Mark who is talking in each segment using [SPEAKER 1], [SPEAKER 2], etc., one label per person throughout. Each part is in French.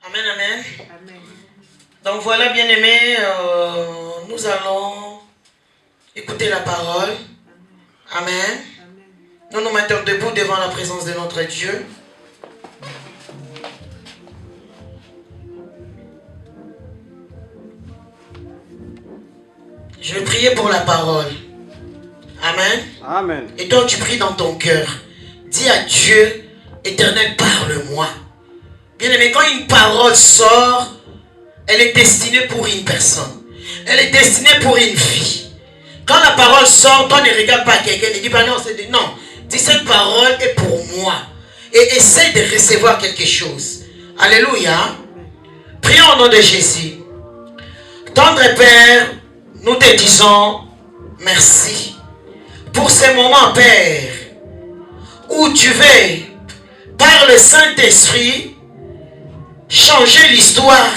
[SPEAKER 1] Amen, amen.
[SPEAKER 2] Amen.
[SPEAKER 1] Donc voilà, bien-aimés, nous allons écouter la parole. Amen.
[SPEAKER 2] Amen.
[SPEAKER 1] Nous nous mettons debout devant la présence de notre Dieu. Je vais prier pour la parole. Amen.
[SPEAKER 3] Amen.
[SPEAKER 1] Et toi, tu pries dans ton cœur. Dis à Dieu, Éternel, parle-moi. Bien-aimé, quand une parole sort, elle est destinée pour une personne. Elle est destinée pour une vie. Quand la parole sort, toi ne regarde pas quelqu'un, ne dis pas non, c'est non. Dis cette parole est pour moi. Et essaie de recevoir quelque chose. Alléluia. Prions au nom de Jésus. Tendre Père, nous te disons merci pour ces moments, Père, où tu veux, par le Saint-Esprit, changer l'histoire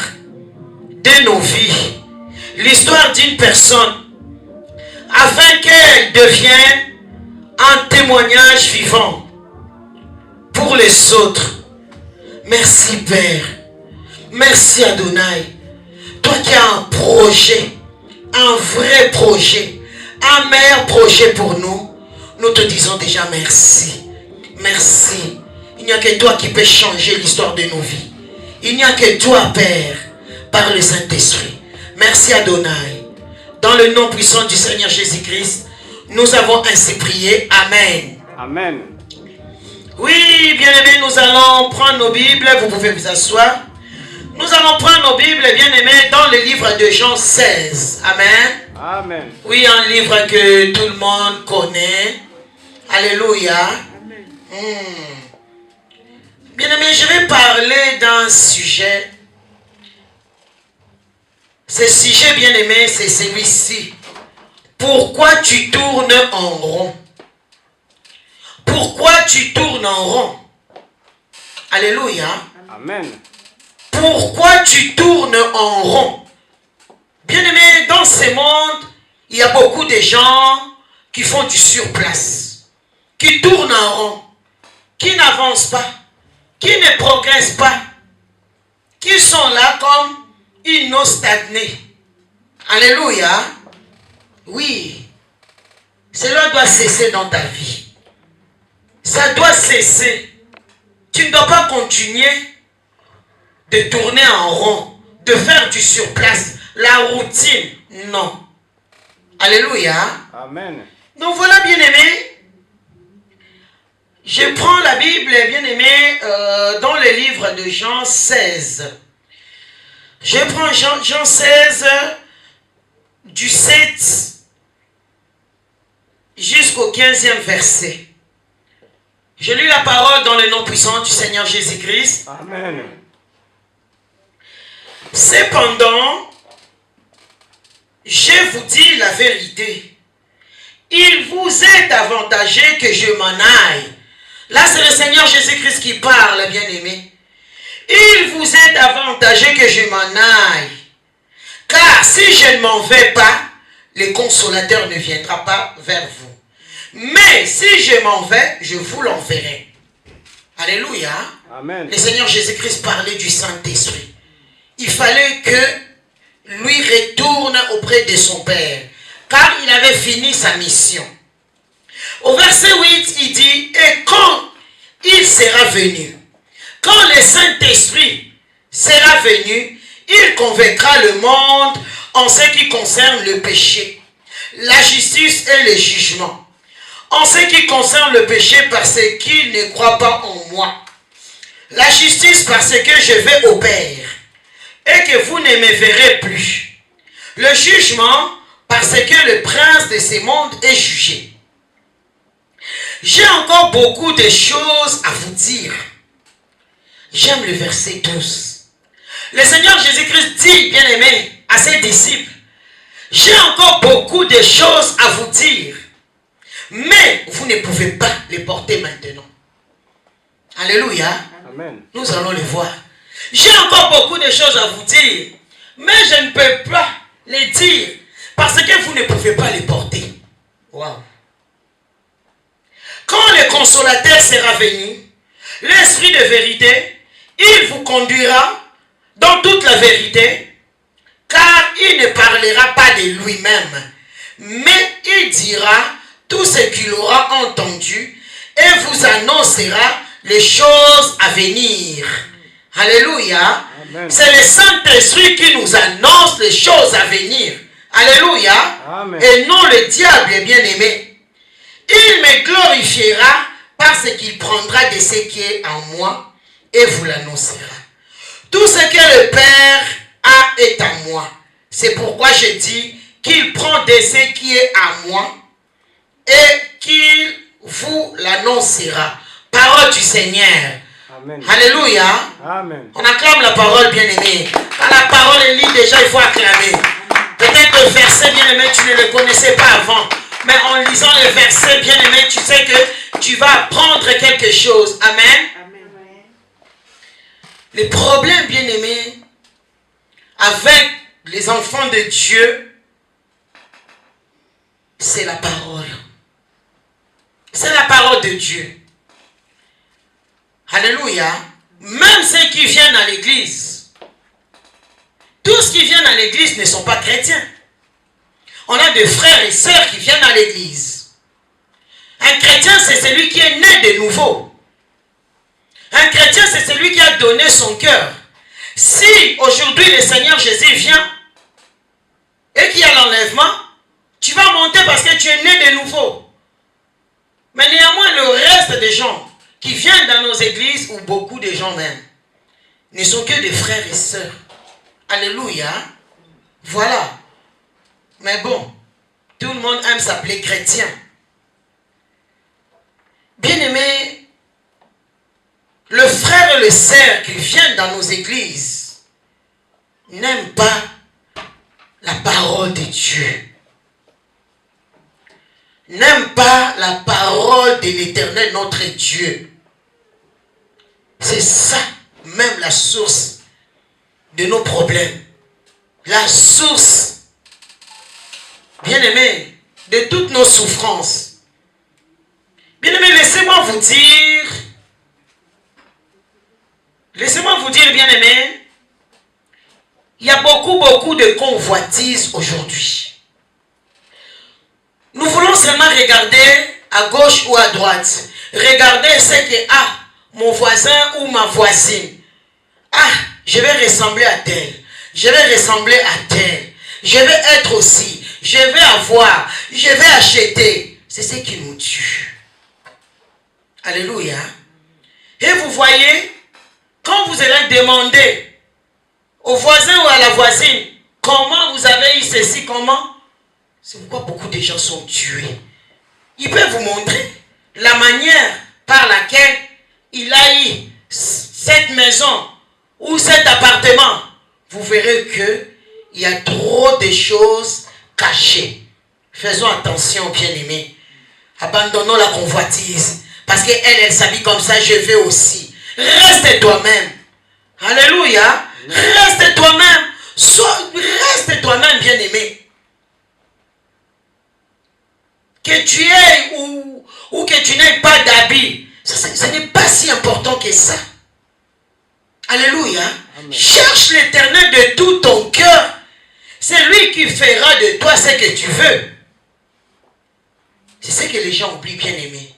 [SPEAKER 1] de nos vies, l'histoire d'une personne, afin qu'elle devienne un témoignage vivant pour les autres. Merci Père, merci Adonai, toi qui as un projet, un vrai projet, un meilleur projet pour nous, nous te disons déjà merci, merci. Il n'y a que toi qui peux changer l'histoire de nos vies. Il n'y a que toi, Père, par le Saint-Esprit. Merci Adonai. Dans le nom puissant du Seigneur Jésus-Christ, nous avons ainsi prié. Amen.
[SPEAKER 3] Amen.
[SPEAKER 1] Oui, bien-aimés, nous allons prendre nos Bibles. Vous pouvez vous asseoir. Nous allons prendre nos Bibles, bien-aimés, dans le livre de Jean 16. Amen.
[SPEAKER 3] Amen.
[SPEAKER 1] Oui, un livre que tout le monde connaît. Alléluia. Bien-aimés, je vais parler d'un sujet. Ce sujet, bien-aimé, c'est celui-ci. Pourquoi tu tournes en rond? Pourquoi tu tournes en rond? Alléluia.
[SPEAKER 3] Amen.
[SPEAKER 1] Pourquoi tu tournes en rond? Bien-aimé, dans ce monde, il y a beaucoup de gens qui font du surplace, qui tournent en rond, qui n'avancent pas, qui ne progressent pas, qui sont là comme une eau stagnée. Alléluia. Oui. Cela doit cesser dans ta vie. Ça doit cesser. Tu ne dois pas continuer de tourner en rond, de faire du surplace, la routine. Non. Alléluia.
[SPEAKER 3] Amen.
[SPEAKER 1] Donc voilà, bien-aimé. Je prends la Bible, bien-aimé, dans le livre de Jean 16. Je prends Jean 16, du 7 jusqu'au 15e verset. Je lis la parole dans le nom puissant du Seigneur Jésus-Christ.
[SPEAKER 3] Amen.
[SPEAKER 1] Cependant, je vous dis la vérité. Il vous est avantageux que je m'en aille. Là, c'est le Seigneur Jésus-Christ qui parle, bien-aimé. Il vous est avantageux que je m'en aille. Car si je ne m'en vais pas, le consolateur ne viendra pas vers vous. Mais si je m'en vais, je vous l'enverrai. Alléluia.
[SPEAKER 3] Amen.
[SPEAKER 1] Le Seigneur Jésus-Christ parlait du Saint-Esprit. Il fallait que lui retourne auprès de son Père, car il avait fini sa mission. Au verset 8, il dit, et quand il sera venu, quand le Saint-Esprit sera venu, il convaincra le monde en ce qui concerne le péché, la justice et le jugement. En ce qui concerne le péché, parce qu'il ne croit pas en moi. La justice, parce que je vais au Père et que vous ne me verrez plus. Le jugement, parce que le prince de ce monde est jugé. J'ai encore beaucoup de choses à vous dire. J'aime le verset 12. Le Seigneur Jésus-Christ dit, bien-aimé, à ses disciples, j'ai encore beaucoup de choses à vous dire, mais vous ne pouvez pas les porter maintenant. Alléluia.
[SPEAKER 3] Amen.
[SPEAKER 1] Nous allons les voir. J'ai encore beaucoup de choses à vous dire, mais je ne peux pas les dire parce que vous ne pouvez pas les porter. Wow. Quand le consolateur sera venu, l'esprit de vérité, il vous conduira dans toute la vérité, car il ne parlera pas de lui-même, mais il dira tout ce qu'il aura entendu et vous annoncera les choses à venir. Alléluia. C'est le Saint-Esprit qui nous annonce les choses à venir. Alléluia.
[SPEAKER 2] Amen.
[SPEAKER 1] Et non le diable, bien-aimé. Il me glorifiera parce qu'il prendra de ce qui est en moi et vous l'annoncera. Tout ce que le Père a est en moi. C'est pourquoi je dis qu'il prend de ce qui est à moi et qu'il vous l'annoncera. Parole du Seigneur.
[SPEAKER 2] Amen.
[SPEAKER 1] Alléluia.
[SPEAKER 2] Amen.
[SPEAKER 1] On acclame la parole, bien-aimé. Quand la parole est lue, déjà, il faut acclamer. Peut-être le verset, bien-aimé, tu ne le connaissais pas avant. Mais en lisant le verset, bien-aimé, tu sais que tu vas apprendre quelque chose. Amen.
[SPEAKER 3] Amen.
[SPEAKER 1] Le problème, bien-aimé, avec les enfants de Dieu, c'est la parole. C'est la parole de Dieu. Alléluia. Même ceux qui viennent à l'église, tous qui viennent à l'église ne sont pas chrétiens. On a des frères et sœurs qui viennent à l'église. Un chrétien, c'est celui qui est né de nouveau. Un chrétien, c'est celui qui a donné son cœur. Si aujourd'hui le Seigneur Jésus vient et qu'il y a l'enlèvement, tu vas monter parce que tu es né de nouveau. Mais néanmoins, le reste des gens qui viennent dans nos églises, ou beaucoup de gens même, ne sont que des frères et sœurs. Alléluia. Voilà. Mais bon, tout le monde aime s'appeler chrétien. Bien-aimé, le frère et le sœur qui viennent dans nos églises n'aiment pas la parole de Dieu. N'aiment pas la parole de l'Éternel, notre Dieu. C'est ça, même la source de nos problèmes. La source, bien-aimé, de toutes nos souffrances. Bien-aimé, laissez-moi vous dire, bien-aimé, il y a beaucoup de convoitises aujourd'hui. Nous voulons seulement regarder à gauche ou à droite. Regarder ce que mon voisin ou ma voisine. Je vais ressembler à tel. Je vais ressembler à tel. Je vais être aussi. Je vais avoir. Je vais acheter. C'est ce qui nous tue. Alléluia. Et vous voyez, quand vous allez demander au voisin ou à la voisine, comment vous avez eu ceci, comment? C'est pourquoi beaucoup de gens sont tués. Il peut vous montrer la manière par laquelle il a eu cette maison ou cet appartement. Vous verrez qu'il y a trop de choses cachées. Faisons attention, bien-aimés. Abandonnons la convoitise. Parce qu'elle s'habille comme ça, je veux aussi. Reste toi-même. Alléluia. Reste toi-même. Reste toi-même, bien-aimé. Que tu aies ou que tu n'aies pas d'habit, ce n'est pas si important que ça. Alléluia. Amen. Cherche l'Éternel de tout ton cœur. C'est lui qui fera de toi ce que tu veux. C'est ce que les gens oublient, bien-aimés.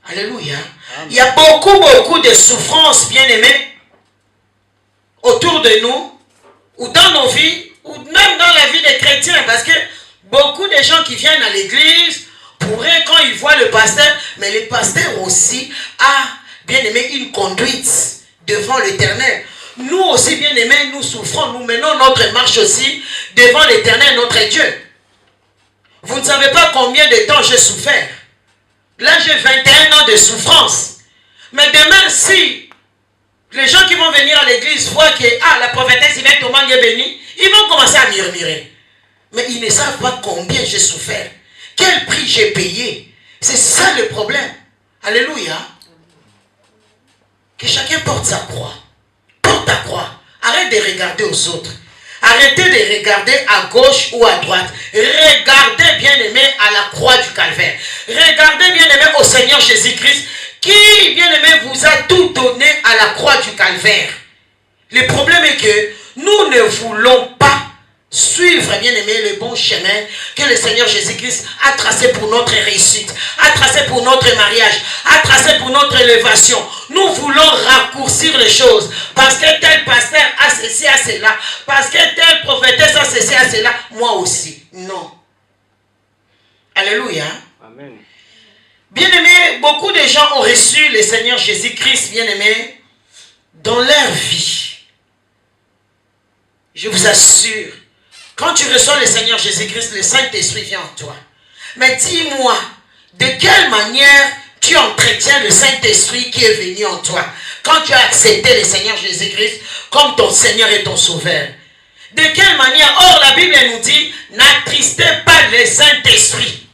[SPEAKER 1] Alléluia. Amen. Il y a beaucoup de souffrances, bien-aimés, autour de nous, ou dans nos vies, ou même dans la vie des chrétiens, parce que beaucoup de gens qui viennent à l'église pourraient, quand ils voient le pasteur, mais le pasteur aussi a, bien aimé, une conduite devant l'Éternel. Nous aussi, bien aimés, nous souffrons, nous menons notre marche aussi devant l'Éternel, notre Dieu. Vous ne savez pas combien de temps j'ai souffert. Là, j'ai 21 ans de souffrance. Mais demain, si les gens qui vont venir à l'église voient que la prophétesse Yvette Omang est bénie, ils vont commencer à murmurer. Mais ils ne savent pas combien j'ai souffert. Quel prix j'ai payé. C'est ça le problème. Alléluia. Que chacun porte sa croix. Porte ta croix. Arrête de regarder aux autres. Arrêtez de regarder à gauche ou à droite. Regardez, bien-aimé, à la croix du calvaire. Regardez, bien-aimé, au Seigneur Jésus-Christ, qui, bien-aimé, vous a tout donné à la croix du calvaire. Le problème est que nous ne voulons pas suivre, bien aimé, le bon chemin que le Seigneur Jésus-Christ a tracé pour notre réussite, a tracé pour notre mariage, a tracé pour notre élévation. Nous voulons raccourcir les choses parce que tel pasteur a ceci, a cela, parce que tel prophétesse a ceci, a cela, moi aussi. Non. Alléluia.
[SPEAKER 2] Amen.
[SPEAKER 1] Bien-aimés, beaucoup de gens ont reçu le Seigneur Jésus-Christ, bien-aimés, dans leur vie. Je vous assure, quand tu reçois le Seigneur Jésus-Christ, le Saint-Esprit vient en toi. Mais dis-moi, de quelle manière tu entretiens le Saint-Esprit qui est venu en toi quand tu as accepté le Seigneur Jésus-Christ comme ton Seigneur et ton Sauveur? De quelle manière? Or, la Bible nous dit, n'attristez pas le Saint-Esprit.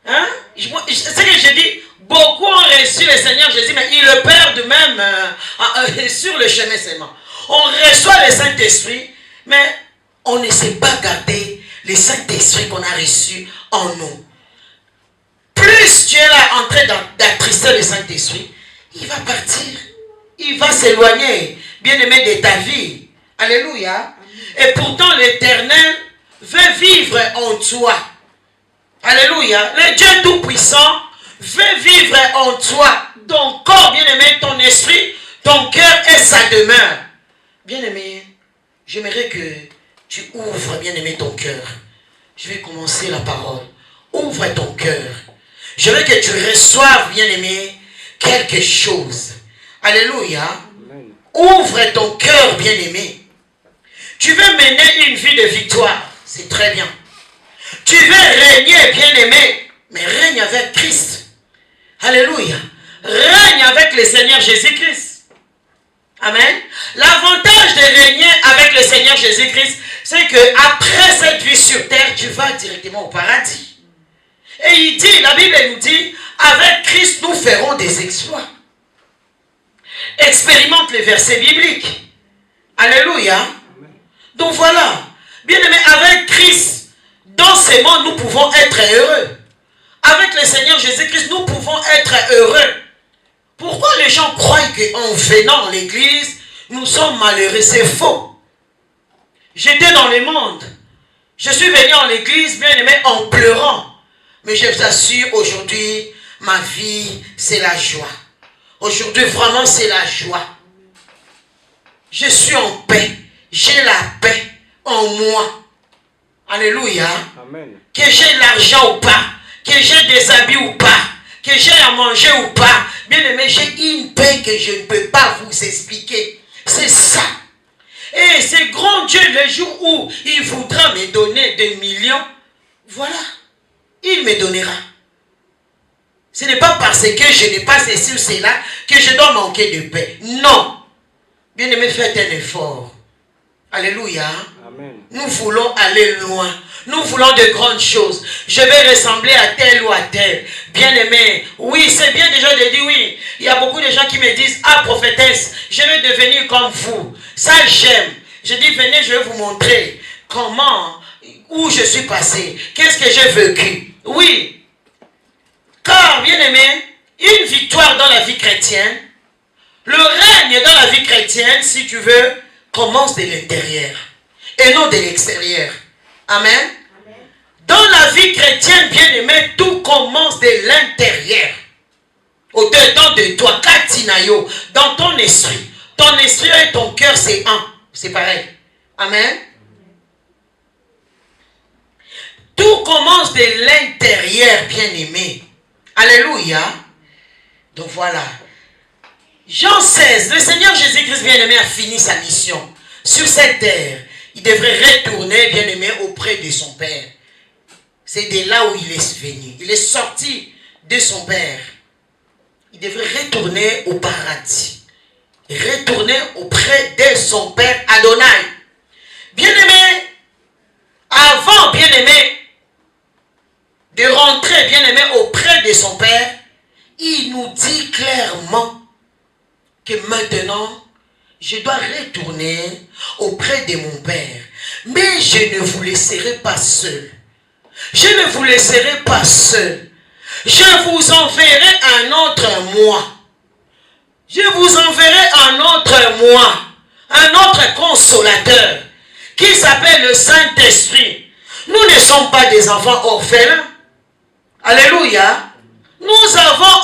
[SPEAKER 1] Hein? C'est ce que je dis. Beaucoup ont reçu le Seigneur Jésus, mais ils le perdent même sur le chemin seulement. On reçoit le Saint-Esprit, mais on ne sait pas garder le Saint-Esprit qu'on a reçu en nous. Plus tu es là en train d'attrister le Saint-Esprit, il va partir. Il va s'éloigner, bien-aimé, de ta vie. Alléluia. Et pourtant, l'Éternel veut vivre en toi. Alléluia. Le Dieu Tout-Puissant veut vivre en toi. Ton corps, bien-aimé, ton esprit, ton cœur et sa demeure. Bien-aimé, j'aimerais que tu ouvres, bien-aimé, ton cœur. Je vais commencer la parole. Ouvre ton cœur. Je veux que tu reçoives, bien-aimé, quelque chose. Alléluia. Amen. Ouvre ton cœur, bien-aimé. Tu veux mener une vie de victoire. C'est très bien. Tu veux régner, bien-aimé, mais règne avec Christ. Alléluia. Règne avec le Seigneur Jésus-Christ. Amen. L'avantage de régner avec le Seigneur Jésus-Christ, c'est que après cette vie sur terre, tu vas directement au paradis. Et il dit, la Bible nous dit, avec Christ, nous ferons des exploits. Expérimente les versets bibliques. Alléluia. Donc voilà. Bien-aimé, avec Christ, dans ce monde, nous pouvons être heureux. Avec le Seigneur Jésus-Christ, nous pouvons être heureux. Pourquoi les gens croient qu'en venant à l'église, nous sommes malheureux? C'est faux. J'étais dans le monde. Je suis venu en l'église, bien aimé, en pleurant. Mais je vous assure, aujourd'hui, ma vie, c'est la joie. Aujourd'hui, vraiment, c'est la joie. Je suis en paix. J'ai la paix en moi. Alléluia. Amen. Que j'ai l'argent ou pas, que j'ai des habits ou pas, que j'ai à manger ou pas, bien aimé, j'ai une paix que je ne peux pas vous expliquer. C'est ça. Et c'est grand Dieu, le jour où il voudra me donner des millions, voilà, il me donnera. Ce n'est pas parce que je n'ai pas ceci ou cela que je dois manquer de paix. Non. Bien aimé, faites un effort. Alléluia. Amen. Nous voulons aller loin. Nous voulons de grandes choses. Je vais ressembler à tel ou à tel. Bien aimé. Oui, c'est bien déjà de dire oui. Il y a beaucoup de gens qui me disent, ah prophétesse, je vais devenir comme vous. Ça j'aime. Je dis, venez, je vais vous montrer comment, où je suis passé. Qu'est-ce que j'ai vécu. Oui. Car, bien aimé, une victoire dans la vie chrétienne, le règne dans la vie chrétienne, si tu veux, commence de l'intérieur et non de l'extérieur. Amen. Amen. Dans la vie chrétienne, bien aimé, tout commence de l'intérieur. Au-dedans de toi, Katinayo, dans ton esprit. Ton esprit et ton cœur, c'est un. C'est pareil. Amen. Tout commence de l'intérieur, bien aimé. Alléluia. Donc voilà. Jean 16, le Seigneur Jésus-Christ bien-aimé a fini sa mission sur cette terre. Il devrait retourner bien-aimé auprès de son Père. C'est de là où il est venu. Il est sorti de son Père. Il devrait retourner au paradis. Retourner auprès de son Père Adonai. Bien-aimé, avant bien-aimé de rentrer bien-aimé auprès de son Père, il nous dit clairement que maintenant, je dois retourner auprès de mon Père. Mais je ne vous laisserai pas seul. Je ne vous laisserai pas seul. Je vous enverrai un autre moi. Je vous enverrai un autre moi, un autre consolateur, qui s'appelle le Saint-Esprit. Nous ne sommes pas des enfants orphelins. Alléluia. Nous avons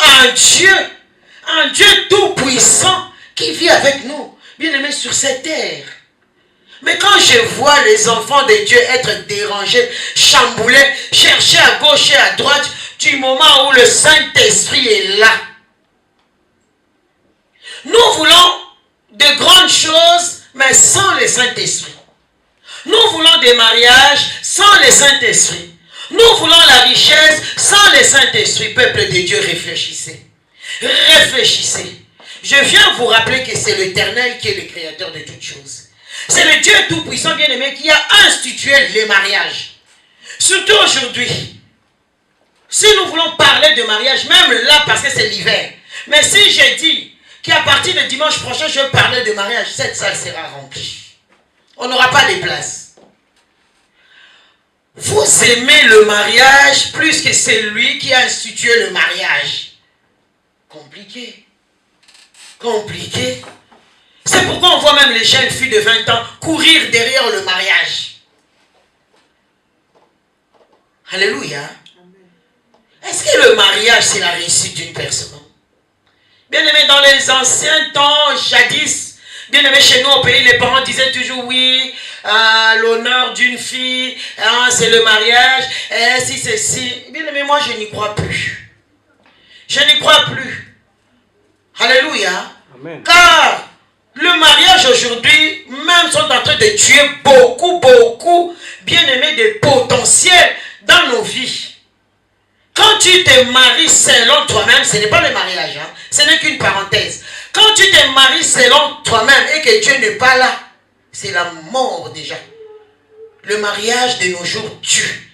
[SPEAKER 1] un Dieu tout-puissant qui vit avec nous, bien aimé, sur cette terre. Mais quand je vois les enfants de Dieu être dérangés, chamboulés, cherchés à gauche et à droite, du moment où le Saint-Esprit est là, nous voulons de grandes choses, mais sans le Saint-Esprit. Nous voulons des mariages sans le Saint-Esprit. Nous voulons la richesse sans le Saint-Esprit. Peuple de Dieu, réfléchissez. Réfléchissez. Je viens vous rappeler que c'est l'Éternel qui est le créateur de toutes choses. C'est le Dieu tout-puissant, bien-aimé, qui a institué les mariages. Surtout aujourd'hui. Si nous voulons parler de mariage, même là, parce que c'est l'hiver. Mais si j'ai dit qu'à partir de dimanche prochain, je vais parler de mariage, cette salle sera remplie. On n'aura pas de place. Vous aimez le mariage plus que celui qui a institué le mariage. Compliqué. Compliqué. C'est pourquoi on voit même les jeunes filles de 20 ans courir derrière le mariage. Alléluia. Est-ce que le mariage, c'est la réussite d'une personne? Bien aimé, dans les anciens temps, jadis, bien aimé, chez nous au pays, les parents disaient toujours oui, l'honneur d'une fille, c'est le mariage, si c'est si. Bien aimé, moi je n'y crois plus. Je n'y crois plus. Alléluia. Amen. Car le mariage aujourd'hui, même sont en train de tuer beaucoup, bien aimé, de potentiel dans nos vies. Quand tu te maries selon toi-même, ce n'est pas le mariage, hein? Ce n'est qu'une parenthèse. Quand tu te maries selon toi-même et que Dieu n'est pas là, c'est la mort déjà. Le mariage de nos jours tue.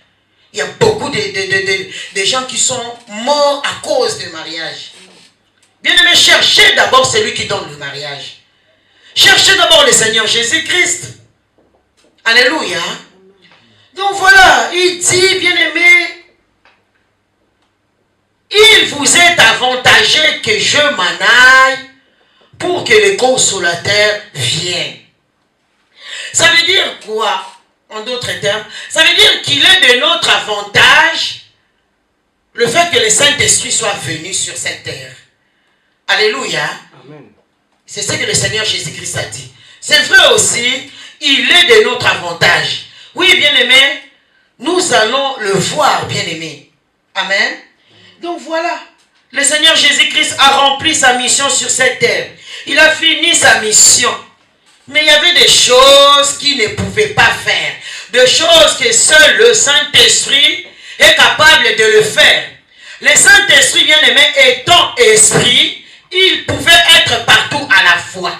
[SPEAKER 1] Il y a beaucoup de gens qui sont morts à cause du mariage. Bien aimé, cherchez d'abord celui qui donne le mariage. Cherchez d'abord le Seigneur Jésus-Christ. Alléluia. Donc voilà, il dit, bien aimé, il vous est avantagé que je m'en aille pour que le consolateur vienne. Ça veut dire quoi? En d'autres termes, ça veut dire qu'il est de notre avantage le fait que le Saint-Esprit soit venu sur cette terre. Alléluia. Amen. C'est ce que le Seigneur Jésus-Christ a dit. C'est vrai aussi, il est de notre avantage. Oui, bien-aimé, nous allons le voir, bien-aimé. Amen. Donc voilà, le Seigneur Jésus-Christ a rempli sa mission sur cette terre. Il a fini sa mission. Mais il y avait des choses qu'il ne pouvait pas faire. Des choses que seul le Saint-Esprit est capable de le faire. Le Saint-Esprit, bien-aimé, étant esprit, il pouvait être partout à la fois.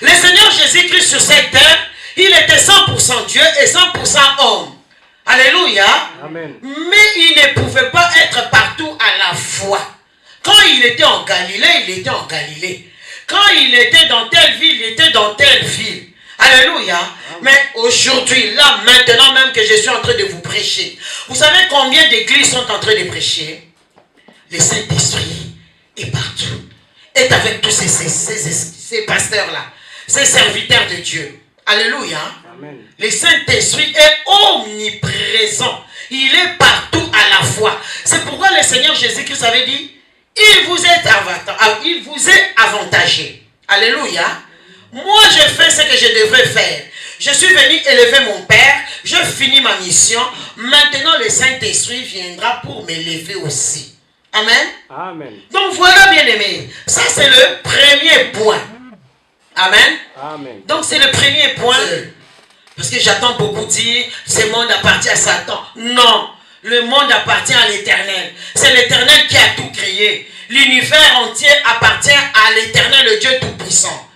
[SPEAKER 1] Le Seigneur Jésus-Christ sur cette terre, il était 100% Dieu et 100% homme. Alléluia. Amen. Mais il ne pouvait pas être partout à la fois. Quand il était en Galilée, il était en Galilée. Quand il était dans telle ville, il était dans telle ville. Alléluia. Amen. Mais aujourd'hui, là, maintenant même que je suis en train de vous prêcher, vous savez combien d'églises sont en train de prêcher? Le Saint-Esprit est partout. Est avec tous ces pasteurs-là, ces serviteurs de Dieu. Alléluia. Amen. Le Saint-Esprit est omniprésent. Il est partout à la fois. C'est pourquoi le Seigneur Jésus-Christ avait dit, il vous est avantagé. Alléluia. Moi, je fais ce que je devrais faire. Je suis venu élever mon Père. Je finis ma mission. Maintenant, le Saint-Esprit viendra pour m'élever aussi. Amen. Amen. Donc voilà, bien-aimés. Ça, c'est le premier point. Amen. Amen. Donc c'est le premier point. Parce que j'entends beaucoup dire, ce monde appartient à Satan. Non. Le monde appartient à l'Éternel. C'est l'Éternel qui a tout créé. L'univers entier appartient à l'Éternel, le Dieu Tout-Puissant.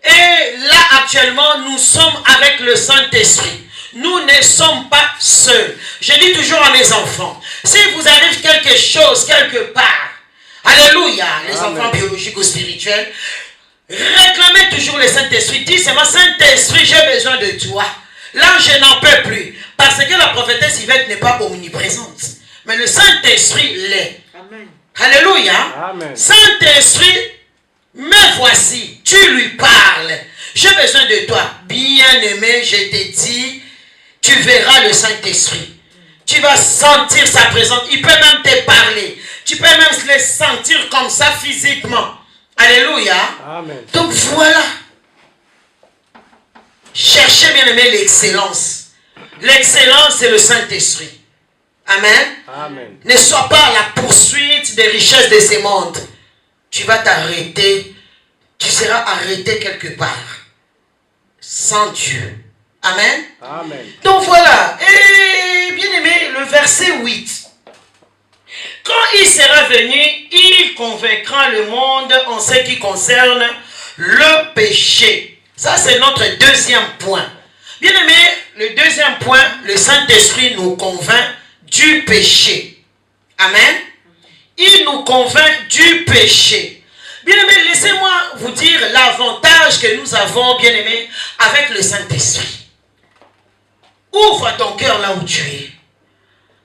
[SPEAKER 1] Et là, actuellement, nous sommes avec le Saint-Esprit. Nous ne sommes pas seuls. Je dis toujours à mes enfants, si vous arrive quelque chose quelque part, alléluia, les Amen. Enfants biologiques ou spirituels, réclamez toujours le Saint-Esprit. Dis, c'est moi, Saint-Esprit, j'ai besoin de toi. Là, je n'en peux plus. Parce que la prophétesse Yvette n'est pas omniprésente. Mais le Saint-Esprit l'est. Alléluia. Amen. Saint-Esprit Mais voici, tu lui parles. J'ai besoin de toi. Bien-aimé, je te dis, tu verras le Saint-Esprit. Tu vas sentir sa présence. Il peut même te parler. Tu peux même le sentir comme ça physiquement. Alléluia.
[SPEAKER 2] Amen.
[SPEAKER 1] Donc voilà. Cherchez, bien-aimé, l'excellence. L'excellence, c'est le Saint-Esprit. Amen.
[SPEAKER 2] Amen.
[SPEAKER 1] Ne sois pas à la poursuite des richesses de ce monde. Tu vas t'arrêter. Tu seras arrêté quelque part. Sans Dieu. Amen.
[SPEAKER 2] Amen.
[SPEAKER 1] Donc voilà. Et bien aimé, le verset 8. Quand il sera venu, il convaincra le monde en ce qui concerne le péché. Ça, c'est notre deuxième point. Bien aimé, le deuxième point, le Saint-Esprit nous convainc du péché. Amen. Il nous convainc du péché. Bien aimé, laissez-moi vous dire l'avantage que nous avons, bien aimé, avec le Saint-Esprit. Ouvre ton cœur là où tu es.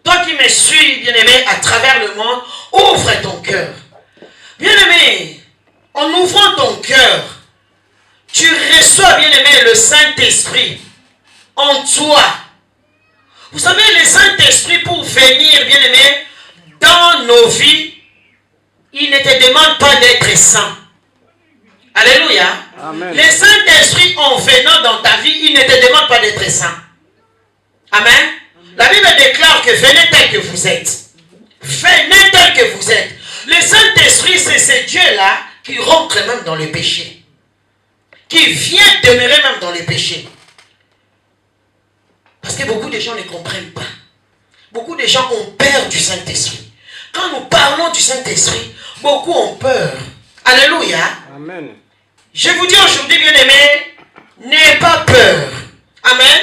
[SPEAKER 1] Toi qui me suis, bien aimé, à travers le monde, ouvre ton cœur. Bien aimé, en ouvrant ton cœur, tu reçois, bien aimé, le Saint-Esprit en toi. Vous savez, le Saint-Esprit, pour venir, bien aimé, dans nos vies, il ne te demande pas d'être saint. Alléluia.
[SPEAKER 2] Amen.
[SPEAKER 1] Le Saint-Esprit, en venant dans ta vie, il ne te demande pas d'être saint. Amen. La Bible déclare que venez tel que vous êtes. Venez tel que vous êtes. Le Saint-Esprit, c'est ce Dieu-là qui rentre même dans le péché. Qui vient demeurer même dans le péché. Parce que beaucoup de gens ne comprennent pas. Beaucoup de gens ont peur du Saint-Esprit. Quand nous parlons du Saint-Esprit, beaucoup ont peur. Alléluia.
[SPEAKER 2] Amen.
[SPEAKER 1] Je vous dis aujourd'hui, bien-aimés, n'ayez pas peur. Amen.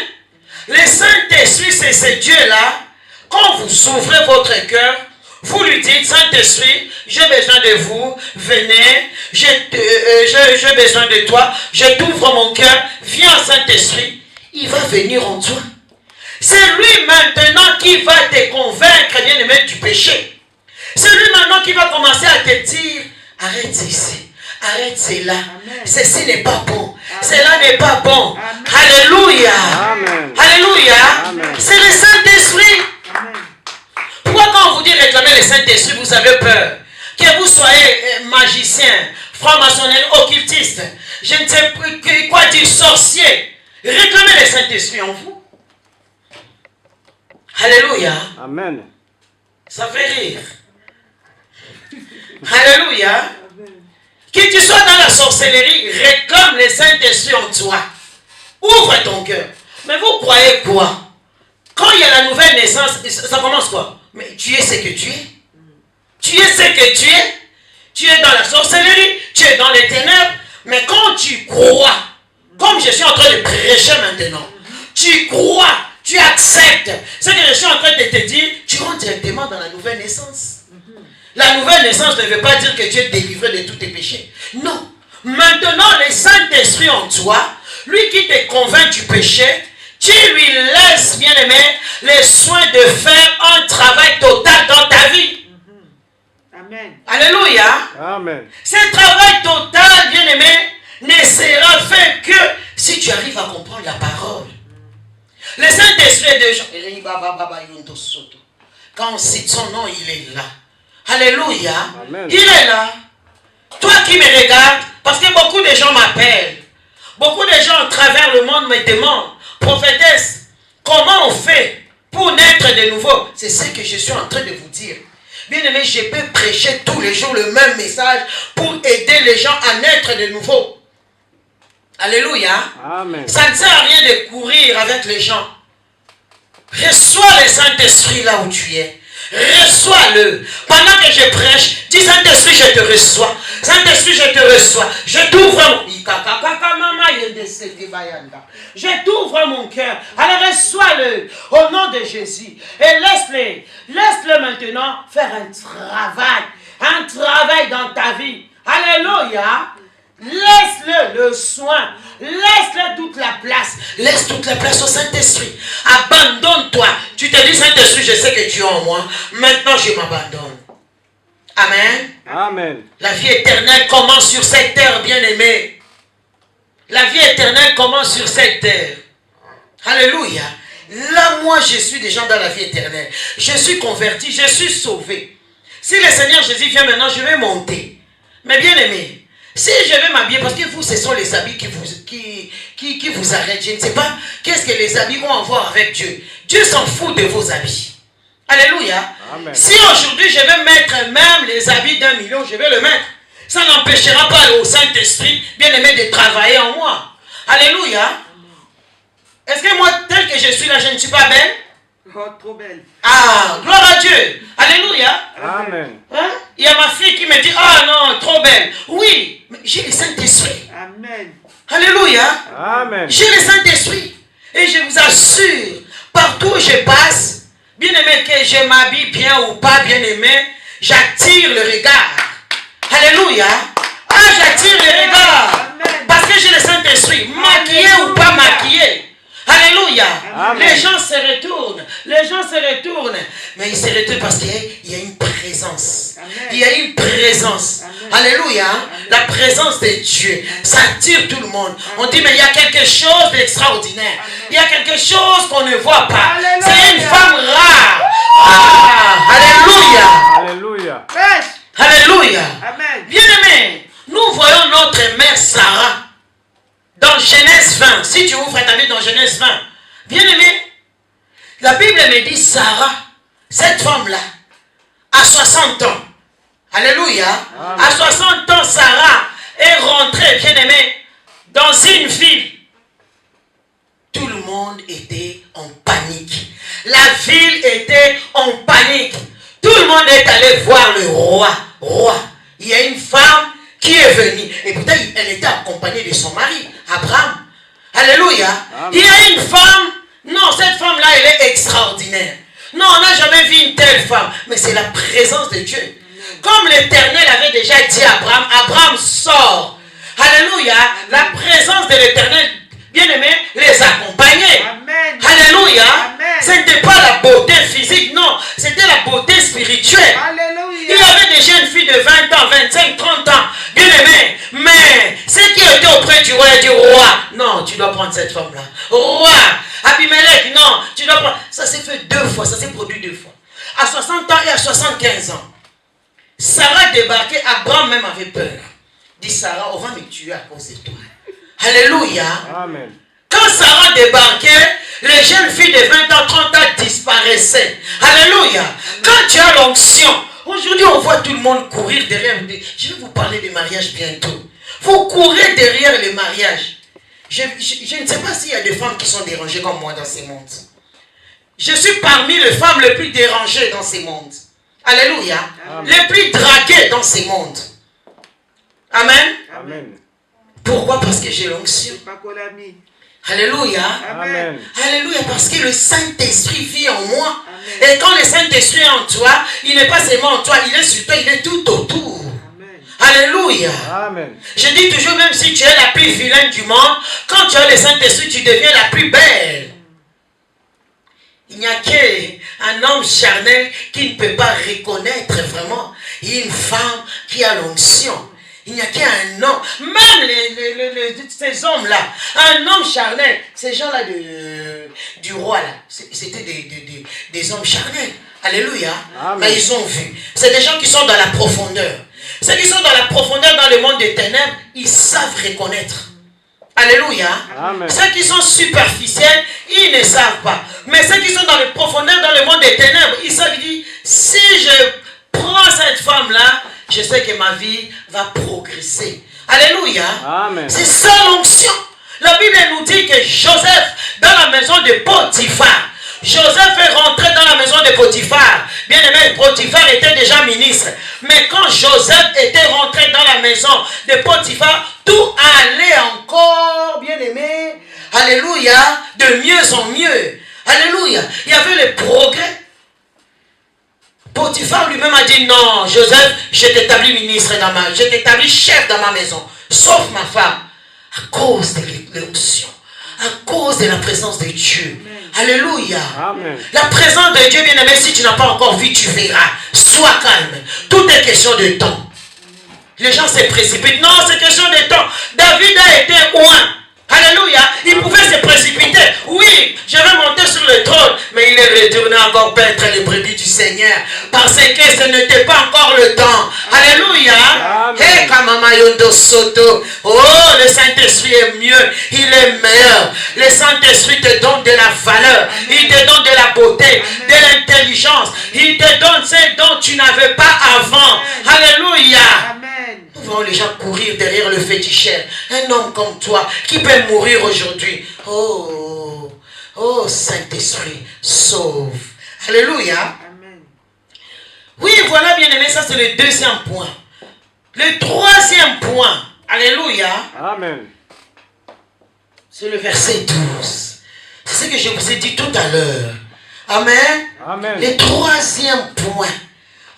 [SPEAKER 1] Le Saint-Esprit, c'est ce Dieu-là. Quand vous ouvrez votre cœur, vous lui dites, Saint-Esprit, j'ai besoin de vous, venez, j'ai besoin de toi, je t'ouvre mon cœur, viens Saint-Esprit, il va venir en toi. C'est lui maintenant qui va te convaincre, bien-aimé, du péché. C'est lui maintenant qui va commencer à te dire, arrête ici, arrête cela, ceci n'est pas bon, cela n'est pas bon.
[SPEAKER 3] Amen.
[SPEAKER 1] Alléluia.
[SPEAKER 2] Amen.
[SPEAKER 1] Alléluia.
[SPEAKER 2] Amen.
[SPEAKER 1] C'est le Saint-Esprit.
[SPEAKER 3] Amen.
[SPEAKER 1] Pourquoi quand on vous dit réclamer le Saint-Esprit, vous avez peur? Que vous soyez magicien, franc-maçonnerie, occultiste, je ne sais plus quoi dire, sorcier, réclamez le Saint-Esprit en vous. Alléluia.
[SPEAKER 2] Amen.
[SPEAKER 1] Ça fait rire. Alléluia. Que tu sois dans la sorcellerie, réclame le Saint-Esprit en toi. Ouvre ton cœur. Mais vous croyez quoi? Quand il y a la nouvelle naissance, ça commence quoi? Mais tu es ce que tu es. Tu es ce que tu es. Tu es dans la sorcellerie, tu es dans les ténèbres. Mais quand tu crois, comme je suis en train de prêcher maintenant, tu crois, tu acceptes ce que je suis en train de te dire, tu rentres directement dans la nouvelle naissance. La nouvelle naissance ne veut pas dire que tu es délivré de tous tes péchés. Non. Maintenant, le Saint-Esprit en toi, lui qui te convainc du péché, tu lui laisses, bien-aimé, le soin de faire un travail total dans ta vie.
[SPEAKER 3] Amen.
[SPEAKER 1] Alléluia.
[SPEAKER 2] Amen.
[SPEAKER 1] Ce travail total, bien-aimé, ne sera fait que si tu arrives à comprendre la parole. Le Saint-Esprit est déjà... Quand on cite son nom, il est là. Alléluia.
[SPEAKER 2] Amen.
[SPEAKER 1] Il est là. Toi qui me regardes, parce que beaucoup de gens m'appellent. Beaucoup de gens à travers le monde me demandent, prophétesse, comment on fait pour naître de nouveau? C'est ce que je suis en train de vous dire. Bien aimé, je peux prêcher tous les jours le même message pour aider les gens à naître de nouveau. Alléluia.
[SPEAKER 2] Amen.
[SPEAKER 1] Ça ne sert à rien de courir avec les gens. Reçois le Saint-Esprit là où tu es. Reçois-le. Pendant que je prêche, dis Saint-Esprit, je te reçois. Saint-Esprit, je te reçois. Je t'ouvre mon... Je t'ouvre mon cœur. Alors reçois-le au nom de Jésus. Et laisse-le maintenant faire un travail dans ta vie. Alléluia. Laisse-le le soin. Laisse-le toute la place. Laisse toute la place au Saint-Esprit. Abandonne-toi. Tu te dis, Saint-Esprit, je sais que tu es en moi. Maintenant, je m'abandonne. Amen.
[SPEAKER 2] Amen.
[SPEAKER 1] La vie éternelle commence sur cette terre, bien-aimé. La vie éternelle commence sur cette terre. Alléluia. Là, moi, je suis déjà dans la vie éternelle. Je suis converti, je suis sauvé. Si le Seigneur Jésus vient maintenant, je vais monter. Mais bien-aimé, si je vais m'habiller, parce que vous, ce sont les habits qui vous arrêtent. Je ne sais pas qu'est-ce que les habits ont à voir avec Dieu. Dieu s'en fout de vos habits. Alléluia.
[SPEAKER 2] Amen.
[SPEAKER 1] Si aujourd'hui je vais mettre même les habits d'1 million, je vais le mettre. Ça n'empêchera pas au Saint-Esprit, bien-aimé, de travailler en moi. Alléluia. Est-ce que moi, tel que je suis là, je ne suis pas belle?
[SPEAKER 3] Oh, trop belle.
[SPEAKER 1] Ah, gloire à Dieu. Alléluia.
[SPEAKER 2] Amen.
[SPEAKER 1] Hein? Il y a ma fille qui me dit, ah non, trop belle. Oui, mais j'ai le Saint-Esprit.
[SPEAKER 3] Amen.
[SPEAKER 1] Alléluia.
[SPEAKER 2] Amen.
[SPEAKER 1] J'ai le Saint-Esprit. Et je vous assure, partout où je passe, bien aimé, que je m'habille bien ou pas bien aimé, j'attire le regard. Alléluia. Ah, j'attire le regard.
[SPEAKER 3] Amen.
[SPEAKER 1] Parce que j'ai le Saint-Esprit. Maquillé ou pas maquillé. Alléluia.
[SPEAKER 2] Amen.
[SPEAKER 1] Les gens se retournent. Les gens se retournent. Mais ils se retournent parce qu'il y a une présence.
[SPEAKER 3] Amen.
[SPEAKER 1] Il y a une présence.
[SPEAKER 3] Amen.
[SPEAKER 1] Alléluia.
[SPEAKER 3] Amen.
[SPEAKER 1] La présence de Dieu. Ça attire tout le monde. On dit, mais il y a quelque chose d'extraordinaire. Il y a quelque chose qu'on ne voit pas.
[SPEAKER 3] Alléluia.
[SPEAKER 1] C'est une femme rare. Ah, alléluia.
[SPEAKER 2] Alléluia.
[SPEAKER 3] Pêche.
[SPEAKER 1] Alléluia.
[SPEAKER 3] Amen.
[SPEAKER 1] Bien-aimés, nous voyons notre mère Sarah dans Genèse 20. Si tu ouvres ta Bible dans Genèse 20, bien-aimé, la Bible me dit Sarah, cette femme-là, à 60 ans. Alléluia.
[SPEAKER 2] Amen.
[SPEAKER 1] À 60 ans, Sarah est rentrée, bien-aimé, dans une ville. Tout le monde était en panique. La ville était en panique. Tout le monde est allé voir le roi. Il y a une femme qui est venue. Et pourtant, elle était accompagnée de son mari, Abraham. Alléluia.
[SPEAKER 2] Amen.
[SPEAKER 1] Il y a une femme. Non, cette femme-là, elle est extraordinaire. Non, on n'a jamais vu une telle femme. Mais c'est la présence de Dieu. Comme l'Éternel avait déjà dit à Abraham, Abraham sort. Alléluia. La présence de l'Éternel, bien-aimé, les accompagnait.
[SPEAKER 3] Amen.
[SPEAKER 1] Alléluia.
[SPEAKER 3] Amen.
[SPEAKER 1] Ce n'était pas la beauté physique, non. C'était la beauté spirituelle.
[SPEAKER 3] Alléluia.
[SPEAKER 1] Il y avait des jeunes filles de 20 ans, 25, 30 ans, bien aimées. Mais ceux qui étaient auprès du roi et du roi, non, tu dois prendre cette femme-là. Roi, Abimelech, non, tu dois prendre. Ça s'est fait 2 fois, ça s'est produit 2 fois. À 60 ans et à 75 ans. Sarah débarquait, Abraham même avait peur. Dit Sarah, on va me tuer à cause de toi. Alléluia.
[SPEAKER 2] Amen.
[SPEAKER 1] Quand Sarah débarquait, les jeunes filles de 20 ans, 30 ans disparaissaient. Alléluia. Quand tu as l'onction, aujourd'hui on voit tout le monde courir derrière. Je vais vous parler des mariages bientôt. Vous courez derrière les mariages. Je ne sais pas s'il y a des femmes qui sont dérangées comme moi dans ces mondes. Je suis parmi les femmes les plus dérangées dans ces mondes. Alléluia.
[SPEAKER 2] Amen.
[SPEAKER 1] Les plus draguées dans ces mondes. Amen.
[SPEAKER 2] Amen.
[SPEAKER 1] Pourquoi? Parce que j'ai l'onction.
[SPEAKER 3] Pas qu'on l'a mis.
[SPEAKER 1] Alléluia.
[SPEAKER 3] Amen.
[SPEAKER 1] Alléluia, parce que le Saint-Esprit vit en moi.
[SPEAKER 3] Amen.
[SPEAKER 1] Et quand le Saint-Esprit est en toi, il n'est pas seulement en toi, il est sur toi, il est tout autour.
[SPEAKER 3] Amen.
[SPEAKER 1] Alléluia.
[SPEAKER 2] Amen.
[SPEAKER 1] Je dis toujours, même si tu es la plus vilaine du monde, quand tu as le Saint-Esprit, tu deviens la plus belle. Il n'y a qu'un homme charnel qui ne peut pas reconnaître vraiment une femme qui a l'onction. Il n'y a qu'un homme, même ces hommes-là, un homme charnel, ces gens-là du roi, là, c'était des hommes charnels. Alléluia.
[SPEAKER 2] Amen.
[SPEAKER 1] Mais ils ont vu. C'est des gens qui sont dans la profondeur. Ceux qui sont dans la profondeur, dans le monde des ténèbres, ils savent reconnaître. Alléluia.
[SPEAKER 2] Amen.
[SPEAKER 1] Ceux qui sont superficiels, ils ne savent pas. Mais ceux qui sont dans les profondeurs, dans le monde des ténèbres, ils savent dire, si je prends cette femme-là, je sais que ma vie va progresser. Alléluia.
[SPEAKER 2] Amen.
[SPEAKER 1] C'est ça l'onction. La Bible nous dit que Joseph, dans la maison de Potiphar, Joseph est rentré dans la maison de Potiphar. Bien aimé, Potiphar était déjà ministre. Mais quand Joseph était rentré dans la maison de Potiphar, tout allait encore, bien aimé, alléluia, de mieux en mieux. Alléluia. Il y avait le progrès. Potiphar lui-même a dit non, Joseph, je t'établis ministre je t'établis chef dans ma maison, sauf ma femme, à cause de l'onction, à cause de la présence de Dieu. Alléluia.
[SPEAKER 2] Amen.
[SPEAKER 1] La présence de Dieu, bien aimé, si tu n'as pas encore vu, tu verras. Sois calme. Tout est question de temps. Les gens se précipitent. Non, c'est question de temps. David a été loin. Alléluia. Il pouvait se précipiter. Oui, je vais monter sur le trône. Mais il est retourné encore paître les brebis du Seigneur. Parce que ce n'était pas encore le temps. Alléluia. Hey, Kamamayondo Soto. Oh, le Saint-Esprit est mieux. Il est meilleur. Le Saint-Esprit te donne de la valeur. Il te donne de la beauté, de l'intelligence. Il te donne ce dont tu n'avais pas avant. Alléluia. Nous voyons les gens courir derrière le féticheur. Un homme comme toi qui peut mourir aujourd'hui. Oh, oh Saint-Esprit, sauve. Alléluia.
[SPEAKER 3] Amen.
[SPEAKER 1] Oui, voilà bien aimé, ça c'est le deuxième point. Le troisième point, alléluia,
[SPEAKER 2] Amen.
[SPEAKER 1] c'est le verset 12. C'est ce que je vous ai dit tout à l'heure. Amen.
[SPEAKER 2] Amen.
[SPEAKER 1] Le troisième point.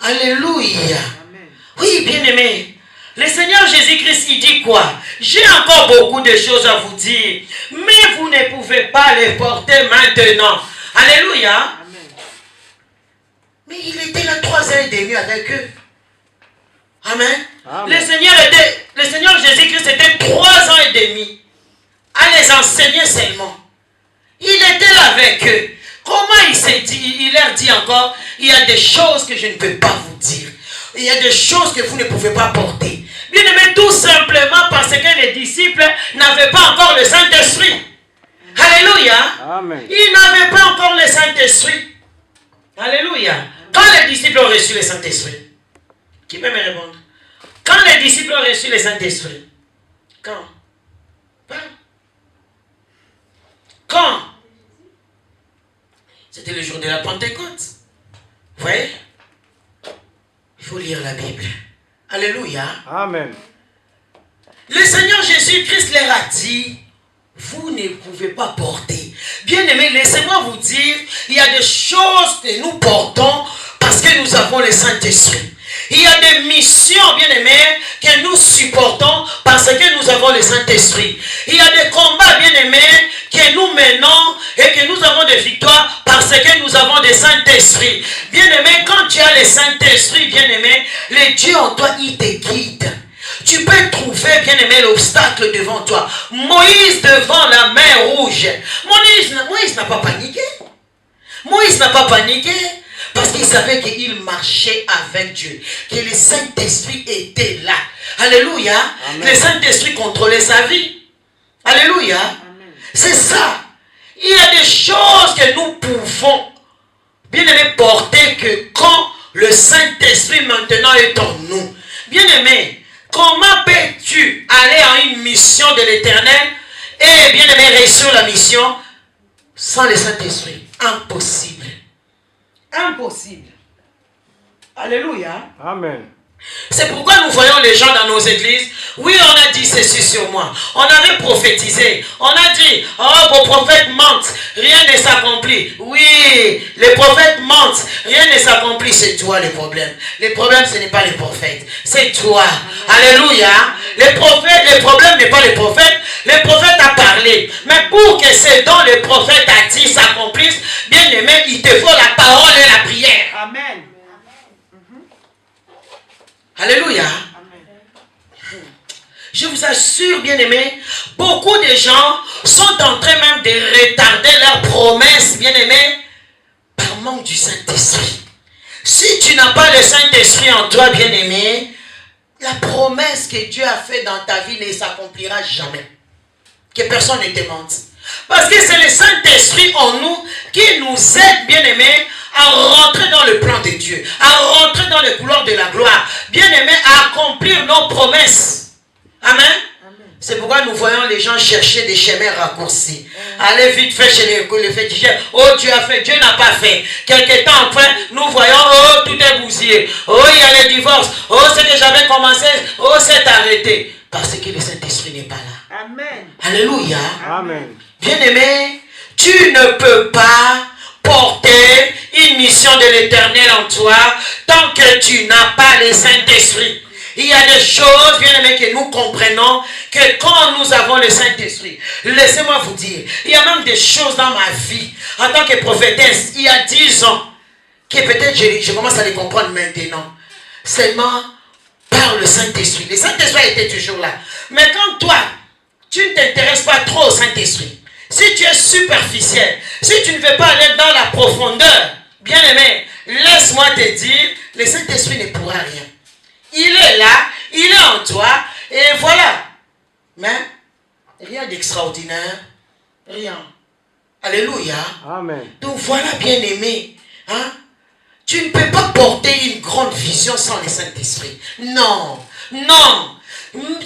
[SPEAKER 1] Alléluia.
[SPEAKER 3] Amen.
[SPEAKER 1] Oui, bien aimé. Le Seigneur Jésus-Christ, il dit quoi? J'ai encore beaucoup de choses à vous dire, mais vous ne pouvez pas les porter maintenant. Alléluia.
[SPEAKER 3] Amen.
[SPEAKER 1] Mais il était là 3 ans et demi avec eux. Amen.
[SPEAKER 2] Amen.
[SPEAKER 1] Le Seigneur Jésus-Christ était 3 ans et demi à les enseigner seulement. Il était là avec eux. Comment il s'est dit? Il leur dit encore, il y a des choses que je ne peux pas vous dire. Il y a des choses que vous ne pouvez pas porter. Bien aimé, tout simplement parce que les disciples n'avaient pas encore le Saint-Esprit. Alléluia.
[SPEAKER 2] Amen.
[SPEAKER 1] Ils n'avaient pas encore le Saint-Esprit. Alléluia. Quand les disciples ont reçu le Saint-Esprit, qui peut me répondre? Quand les disciples ont reçu le Saint-Esprit, quand? Quand? C'était le jour de la Pentecôte. Vous voyez? Il faut lire la Bible. Alléluia.
[SPEAKER 2] Amen.
[SPEAKER 1] Le Seigneur Jésus-Christ leur a dit, vous ne pouvez pas porter. Bien aimé, laissez-moi vous dire, il y a des choses que nous portons parce que nous avons le Saint-Esprit. Il y a des missions, bien aimés, que nous supportons parce que nous avons le Saint-Esprit. Il y a des combats, bien aimés, que nous menons et que nous avons des victoires parce que nous avons le Saint-Esprit. Bien aimé, quand tu as le Saint-Esprit, bien aimé, le Dieu en toi, il te guide. Tu peux trouver, bien aimé, l'obstacle devant toi. Moïse devant la mer rouge. Moïse n'a pas paniqué. Moïse n'a pas paniqué. Parce qu'il savait qu'il marchait avec Dieu. Que le Saint-Esprit était là. Alléluia.
[SPEAKER 2] Amen.
[SPEAKER 1] Le Saint-Esprit contrôlait sa vie. Alléluia.
[SPEAKER 3] Amen.
[SPEAKER 1] C'est ça. Il y a des choses que nous pouvons, bien aimé, porter que quand le Saint-Esprit maintenant est en nous. Bien aimé, comment peux-tu aller en une mission de l'Éternel et bien aimé réussir la mission sans le Saint-Esprit? Impossible. Impossible. Alléluia.
[SPEAKER 2] Amen.
[SPEAKER 1] C'est pourquoi nous voyons les gens dans nos églises. Oui, on a dit ceci sur moi. On avait prophétisé. On a dit, oh, vos prophètes mentent. Rien ne s'accomplit. Oui, les prophètes mentent. Rien ne s'accomplit. C'est toi le problème. Le problème, ce n'est pas les prophètes. C'est toi. Alléluia. Les prophètes, le problème n'est pas les prophètes. Le prophète a parlé. Mais pour que ce dont le prophète a dit s'accomplisse, bien aimé, il te faut la parole et la prière.
[SPEAKER 3] Amen.
[SPEAKER 1] Alléluia.
[SPEAKER 3] Amen.
[SPEAKER 1] Je vous assure, bien aimés, beaucoup de gens sont en train même de retarder leurs promesses, bien aimés, par manque du Saint-Esprit. Si tu n'as pas le Saint-Esprit en toi, bien aimé, la promesse que Dieu a faite dans ta vie ne s'accomplira jamais. Que personne ne te mente. Parce que c'est le Saint-Esprit en nous qui nous aide, bien aimés, à rentrer dans le plan de Dieu, à rentrer dans le couloir de la gloire, bien aimé, à accomplir nos promesses. Amen. C'est pourquoi nous voyons les gens chercher des chemins raccourcis. Aller vite fait chez les féticheurs. Oh, Dieu a fait, Dieu n'a pas fait. Quelque temps après, nous voyons, oh, tout est bousillé. Oh, il y a les divorces. Oh, ce que j'avais commencé, oh, c'est arrêté. Parce que le Saint-Esprit n'est pas là.
[SPEAKER 3] Amen.
[SPEAKER 1] Alléluia.
[SPEAKER 2] Amen.
[SPEAKER 1] Bien-aimé, tu ne peux pas porter une mission de l'Éternel en toi tant que tu n'as pas le Saint-Esprit. Il y a des choses, bien aimés, que nous comprenons que quand nous avons le Saint-Esprit, laissez-moi vous dire, il y a même des choses dans ma vie, en tant que prophétesse, il y a 10 ans, qui peut-être je commence à les comprendre maintenant. Seulement par le Saint-Esprit. Le Saint-Esprit était toujours là. Mais quand toi, tu ne t'intéresses pas trop au Saint-Esprit, si tu es superficiel, si tu ne veux pas aller dans la profondeur, bien aimé, laisse-moi te dire, le Saint-Esprit ne pourra rien. Il est là, il est en toi, et voilà. Mais rien d'extraordinaire, rien. Alléluia.
[SPEAKER 2] Amen.
[SPEAKER 1] Donc voilà, bien aimé, hein? Tu ne peux pas porter une grande vision sans le Saint-Esprit. Non, non.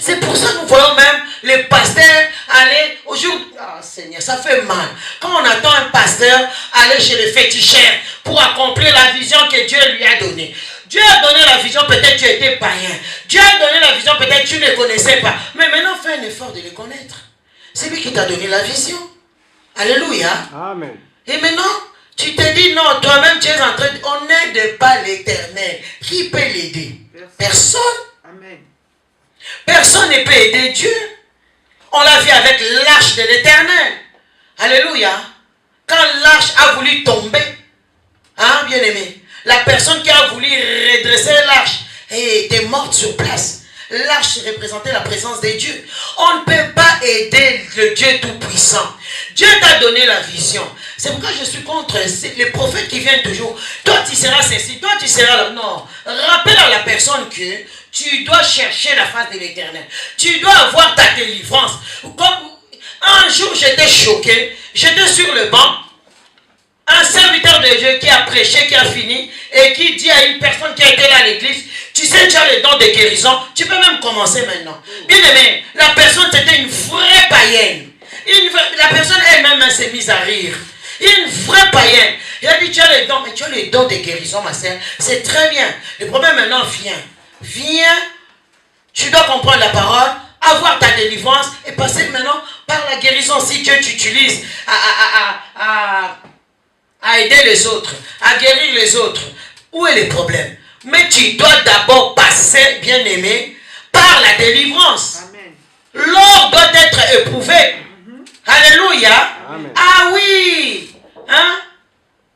[SPEAKER 1] C'est pour ça que nous voyons même les pasteurs aller aujourd'hui. Ah Seigneur, ça fait mal. Quand on attend un pasteur aller chez le féticheur pour accomplir la vision que Dieu lui a donnée. Dieu a donné la vision, peut-être tu étais païen. Dieu a donné la vision, peut-être tu ne les connaissais pas. Mais maintenant, fais un effort de les connaître. C'est lui qui t'a donné la vision. Alléluia.
[SPEAKER 2] Amen.
[SPEAKER 1] Et maintenant, tu te dis non, toi-même tu es en train de... On n'aide pas l'Éternel. Qui peut l'aider? Personne.
[SPEAKER 3] Amen.
[SPEAKER 1] Personne ne peut aider Dieu. On l'a vu avec l'arche de l'Éternel. Alléluia. Quand l'arche a voulu tomber, hein, bien aimé, la personne qui a voulu redresser l'arche était morte sur place. L'arche représentait la présence de Dieu. On ne peut pas aider le Dieu Tout-Puissant. Dieu t'a donné la vision. C'est pourquoi je suis contre les prophètes qui viennent toujours. Toi, tu seras ceci, toi, tu seras là. Non. Rappelle à la personne que tu dois chercher la face de l'Éternel. Tu dois avoir ta délivrance. Comme un jour, j'étais choqué. J'étais sur le banc. Un serviteur de Dieu qui a prêché, qui a fini, et qui dit à une personne qui a été là à l'église, tu sais, tu as le don de guérison, tu peux même commencer maintenant. Bien aimé, la personne c'était une vraie païenne. La personne elle-même s'est mise à rire. Une vraie païenne. Il a dit, tu as le don, mais tu as le don de guérison, ma sœur. C'est très bien. Le problème maintenant, viens, tu dois comprendre la parole, avoir ta délivrance, et passer maintenant par la guérison, si Dieu t'utilise à aider les autres, à guérir les autres. Où est le problème? Mais tu dois d'abord passer, bien aimé, par la délivrance.
[SPEAKER 3] Amen.
[SPEAKER 1] L'or doit être éprouvé. Alléluia.
[SPEAKER 2] Amen.
[SPEAKER 1] Ah oui. Hein?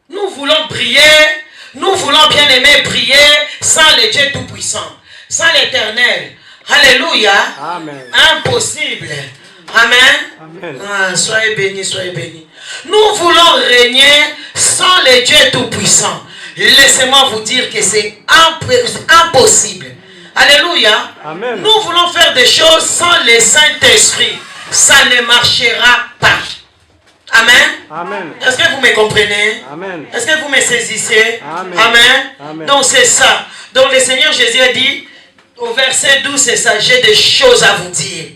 [SPEAKER 1] Nous voulons prier, nous voulons, bien aimé, prier sans le Dieu Tout-Puissant, sans l'Éternel. Alléluia.
[SPEAKER 2] Amen.
[SPEAKER 1] Impossible. Amen.
[SPEAKER 2] Amen.
[SPEAKER 1] Ah, soyez bénis, soyez bénis. Nous voulons régner sans le Dieu Tout-Puissant. Laissez-moi vous dire que c'est impossible. Alléluia.
[SPEAKER 2] Amen.
[SPEAKER 1] Nous voulons faire des choses sans le Saint-Esprit. Ça ne marchera pas. Amen.
[SPEAKER 2] Amen.
[SPEAKER 1] Est-ce que vous me comprenez?
[SPEAKER 2] Amen.
[SPEAKER 1] Est-ce que vous me saisissez?
[SPEAKER 2] Amen.
[SPEAKER 1] Amen.
[SPEAKER 2] Amen.
[SPEAKER 1] Donc c'est ça. Donc le Seigneur Jésus a dit au verset 12, c'est ça, j'ai des choses à vous dire.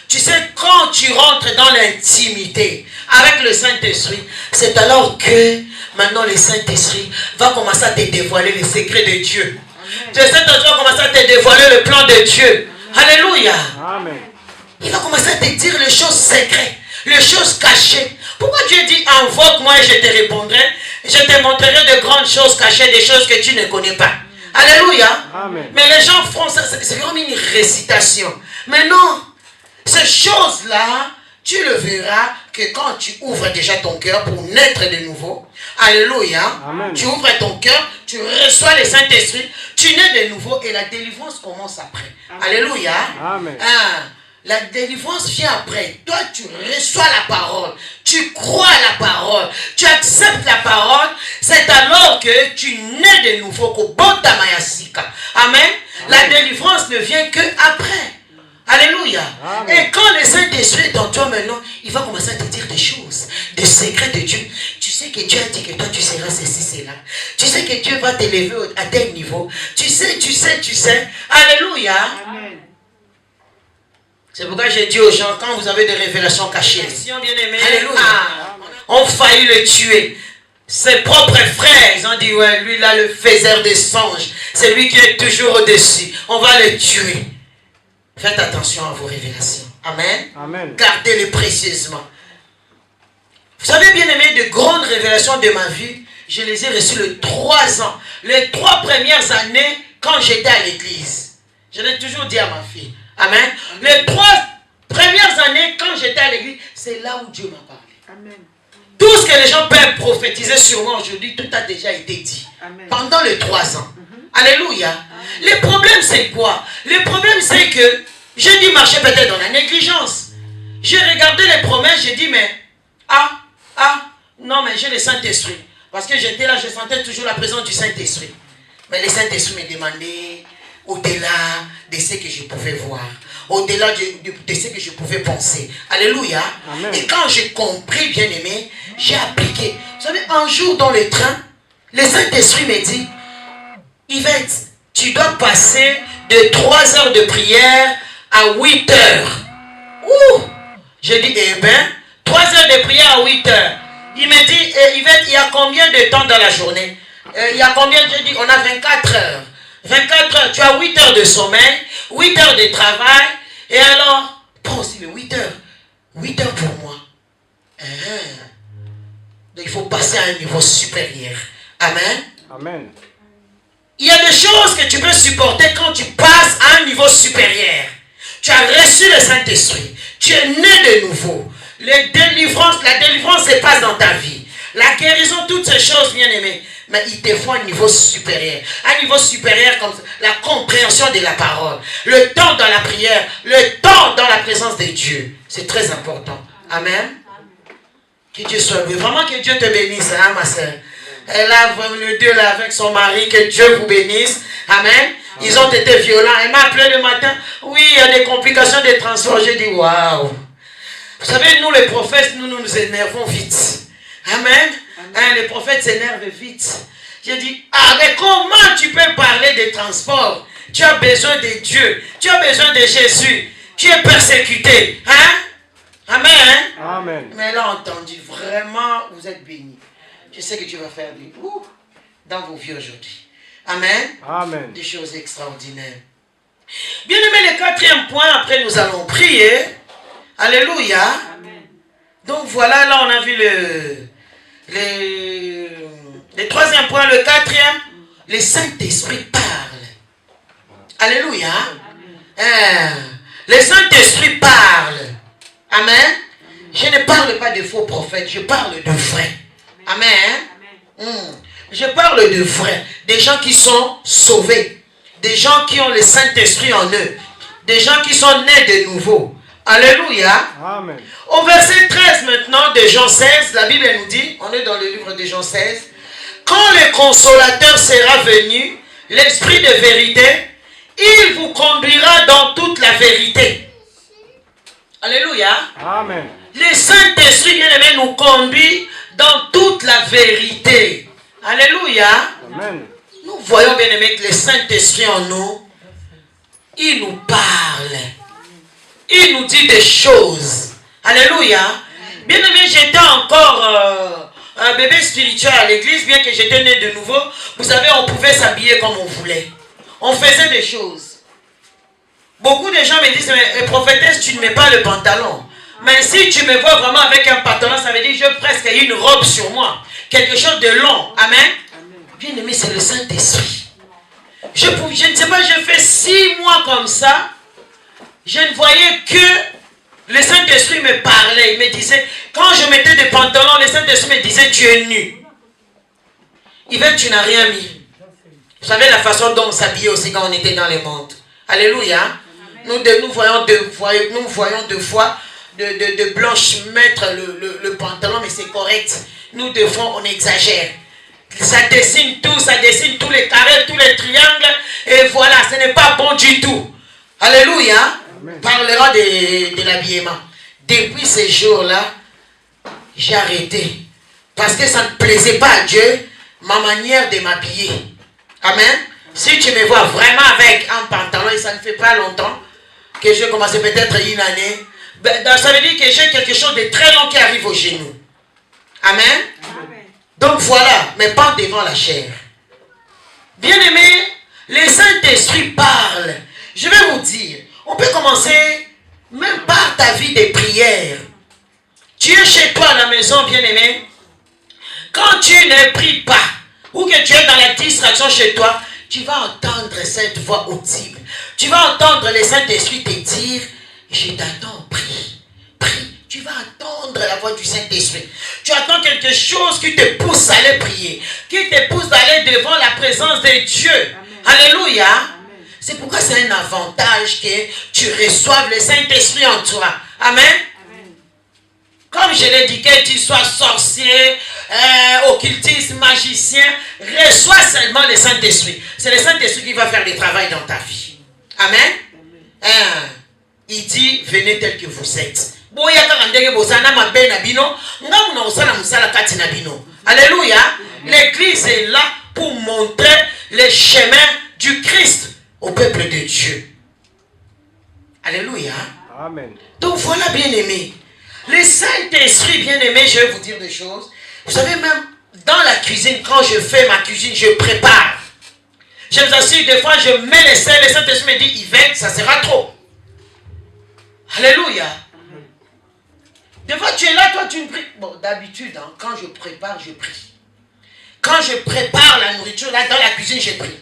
[SPEAKER 1] Tu sais, quand tu rentres dans l'intimité avec le Saint-Esprit, c'est alors que maintenant le Saint-Esprit va commencer à te dévoiler les secrets de Dieu. Tu sais, tu vas commencer à te dévoiler le plan de Dieu. Alléluia.
[SPEAKER 2] Amen.
[SPEAKER 1] Il va commencer à te dire les choses secrètes, les choses cachées. Pourquoi Dieu dit invoque-moi et je te répondrai, je te montrerai de grandes choses cachées, des choses que tu ne connais pas. Alléluia.
[SPEAKER 2] Amen.
[SPEAKER 1] Mais les gens font ça, c'est comme une récitation. Mais non, ces choses-là, tu le verras que quand tu ouvres déjà ton cœur pour naître de nouveau. Alléluia.
[SPEAKER 2] Amen.
[SPEAKER 1] Tu ouvres ton cœur, tu reçois le Saint-Esprit, tu nais de nouveau et la délivrance commence après.
[SPEAKER 3] Amen.
[SPEAKER 1] Alléluia.
[SPEAKER 2] Amen.
[SPEAKER 1] Ah, la délivrance vient après. Toi, tu reçois la parole. Tu crois à la parole. Tu acceptes la parole. C'est alors que tu nais de nouveau. Amen. La délivrance ne vient que après. Alléluia.
[SPEAKER 2] Amen.
[SPEAKER 1] Et quand le Saint-Esprit est en toi maintenant, il va commencer à te dire des choses, des secrets de Dieu. Tu sais que Dieu a dit que toi tu seras ceci, cela. Tu sais que Dieu va t'élever à tel niveau. Tu sais. Alléluia.
[SPEAKER 3] Amen.
[SPEAKER 1] C'est pourquoi j'ai dit aux gens, quand vous avez des révélations cachées, Alléluia, on failli le tuer. Ses propres frères, ils ont dit, ouais, lui là, le faiseur des songes, c'est lui qui est toujours au-dessus. On va le tuer. Faites attention à vos révélations. Amen.
[SPEAKER 2] Amen.
[SPEAKER 1] Gardez-les précieusement. Vous savez, bien aimé, de grandes révélations de ma vie, je les ai reçues les 3 ans. Les 3 premières années, quand j'étais à l'église. Je l'ai toujours dit à ma fille. Amen. Les 3 premières années, quand j'étais à l'église, c'est là où Dieu m'a parlé.
[SPEAKER 3] Amen.
[SPEAKER 1] Tout ce que les gens peuvent prophétiser sur moi aujourd'hui, tout a déjà été dit.
[SPEAKER 3] Amen.
[SPEAKER 1] Pendant les 3 ans. Alléluia. Le problème, c'est quoi? Le problème, c'est que j'ai dû marcher peut-être dans la négligence. J'ai regardé les promesses, j'ai dit, mais, non, mais j'ai le Saint-Esprit. Parce que j'étais là, je sentais toujours la présence du Saint-Esprit. Mais le Saint-Esprit me demandait au-delà de ce que je pouvais voir, au-delà de ce que je pouvais penser. Alléluia.
[SPEAKER 2] Amen.
[SPEAKER 1] Et quand j'ai compris, bien aimé, j'ai appliqué. Vous savez, un jour dans le train, le Saint-Esprit me dit, Yvette, tu dois passer de 3 heures de prière à 8 heures. Ouh! J'ai dit, eh bien, 3 heures de prière à 8 heures. Il me dit, Yvette, il y a combien de temps dans la journée? Il y a combien? J'ai dit, on a 24 heures. 24 heures, tu as 8 heures de sommeil, 8 heures de travail. Et alors, prends aussi les 8 heures. 8 heures pour moi. Donc il faut passer à un niveau supérieur. Amen.
[SPEAKER 2] Amen.
[SPEAKER 1] Il y a des choses que tu peux supporter quand tu passes à un niveau supérieur. Tu as reçu le Saint-Esprit. Tu es né de nouveau. La délivrance se passe dans ta vie. La guérison, toutes ces choses, bien aimées. Mais il te faut un niveau supérieur. Un niveau supérieur comme la compréhension de la parole. Le temps dans la prière. Le temps dans la présence de Dieu. C'est très important. Amen. Que Dieu soit béni. Vraiment que Dieu te bénisse, hein, ma soeur. Elle a le deux là avec son mari. Que Dieu vous bénisse. Amen. Ils ont été violents. Elle m'a appelé le matin. Oui, il y a des complications de transport. J'ai dit, waouh. Vous savez, nous les prophètes, nous énervons vite. Amen. Hein, les prophètes s'énervent vite. J'ai dit, mais comment tu peux parler de transport? Tu as besoin de Dieu. Tu as besoin de Jésus. Tu es persécuté. Hein? Amen.
[SPEAKER 2] Amen.
[SPEAKER 1] Mais elle a entendu. Vraiment, vous êtes bénis. Je sais que tu vas faire du tout dans vos vies aujourd'hui. Amen.
[SPEAKER 2] Amen.
[SPEAKER 1] Des choses extraordinaires. Bien aimé, le 4e point, après nous allons prier. Alléluia.
[SPEAKER 3] Amen.
[SPEAKER 1] Donc voilà, là on a vu le 3e point, le 4e, le Saint-Esprit parle. Alléluia. Le Saint-Esprit parle. Amen. Je ne parle pas de faux prophètes, je parle de vrais. Amen. Je parle de vrais. Des gens qui sont sauvés. Des gens qui ont le Saint-Esprit en eux. Des gens qui sont nés de nouveau. Alléluia.
[SPEAKER 2] Amen.
[SPEAKER 1] Au verset 13 maintenant de Jean 16, la Bible nous dit, on est dans le livre de Jean 16, quand le consolateur sera venu, l'Esprit de vérité, il vous conduira dans toute la vérité. Alléluia.
[SPEAKER 2] Amen.
[SPEAKER 1] Le Saint-Esprit, bien-aimé, nous conduit dans toute la vérité. Alléluia.
[SPEAKER 2] Amen.
[SPEAKER 1] Nous voyons, bien-aimé, que le Saint-Esprit en nous, il nous parle. Il nous dit des choses. Alléluia. Bien aimé, j'étais encore un bébé spirituel à l'église, bien que j'étais né de nouveau. Vous savez, on pouvait s'habiller comme on voulait. On faisait des choses. Beaucoup de gens me disent, mais prophétesse, tu ne mets pas le pantalon. Mais si tu me vois vraiment avec un pantalon, ça veut dire que j'ai presque une robe sur moi. Quelque chose de long. Amen. Bien aimé, c'est le Saint-Esprit. Je ne sais pas, j'ai fait 6 mois comme ça. Je ne voyais que le Saint-Esprit me parlait. Il me disait, quand je mettais des pantalons, le Saint-Esprit me disait, tu es nu. Yvette, tu n'as rien mis. Vous savez la façon dont on s'habillait aussi quand on était dans les mondes. Alléluia. Nous voyons deux fois de blanche mettre le pantalon, mais c'est correct. Nous, deux fois, on exagère. Ça dessine tous les carrés, tous les triangles. Et voilà, ce n'est pas bon du tout. Alléluia.
[SPEAKER 2] Amen.
[SPEAKER 1] Parlera de l'habillement. Depuis ces jours-là, j'ai arrêté. Parce que ça ne plaisait pas à Dieu, ma manière de m'habiller. Amen. Si tu me vois vraiment avec un pantalon, et ça ne fait pas longtemps que j'ai commencé, peut-être une année, ça veut dire que j'ai quelque chose de très long qui arrive au genou. Amen.
[SPEAKER 3] Amen.
[SPEAKER 1] Donc voilà, mais pas devant la chair. Bien aimé, le Saint-Esprit parle. Je vais vous dire, on peut commencer même par ta vie de prière. Tu es chez toi à la maison, bien aimé. Quand tu ne pries pas, ou que tu es dans la distraction chez toi, tu vas entendre cette voix audible. Tu vas entendre le Saint-Esprit te dire, je t'attends, prie, prie, tu vas attendre la voix du Saint-Esprit. Tu attends quelque chose qui te pousse à aller prier, qui te pousse d'aller devant la présence de Dieu. Amen. Alléluia. Amen. C'est pourquoi c'est un avantage que tu reçoives le Saint-Esprit en toi. Amen. Amen. Comme je l'ai dit, que tu sois sorcier, occultiste, magicien, reçois seulement le Saint-Esprit. C'est le Saint-Esprit qui va faire le travail dans ta vie. Amen. Amen. Il dit, venez tel que vous êtes. Alléluia. L'église est là pour montrer le chemin du Christ au peuple de Dieu. Alléluia.
[SPEAKER 2] Amen.
[SPEAKER 1] Donc voilà, bien aimé. Le Saint-Esprit, bien aimé, je vais vous dire des choses. Vous savez, même dans la cuisine, quand je fais ma cuisine, je prépare. Je vous assure, des fois, je mets le sel, le Saint-Esprit me dit, Yvette, ça sera trop. Alléluia. Des fois, tu es là, toi, tu ne pries. Bon, d'habitude, hein, quand je prépare, je prie. Quand je prépare la nourriture, là, dans la cuisine, je prie.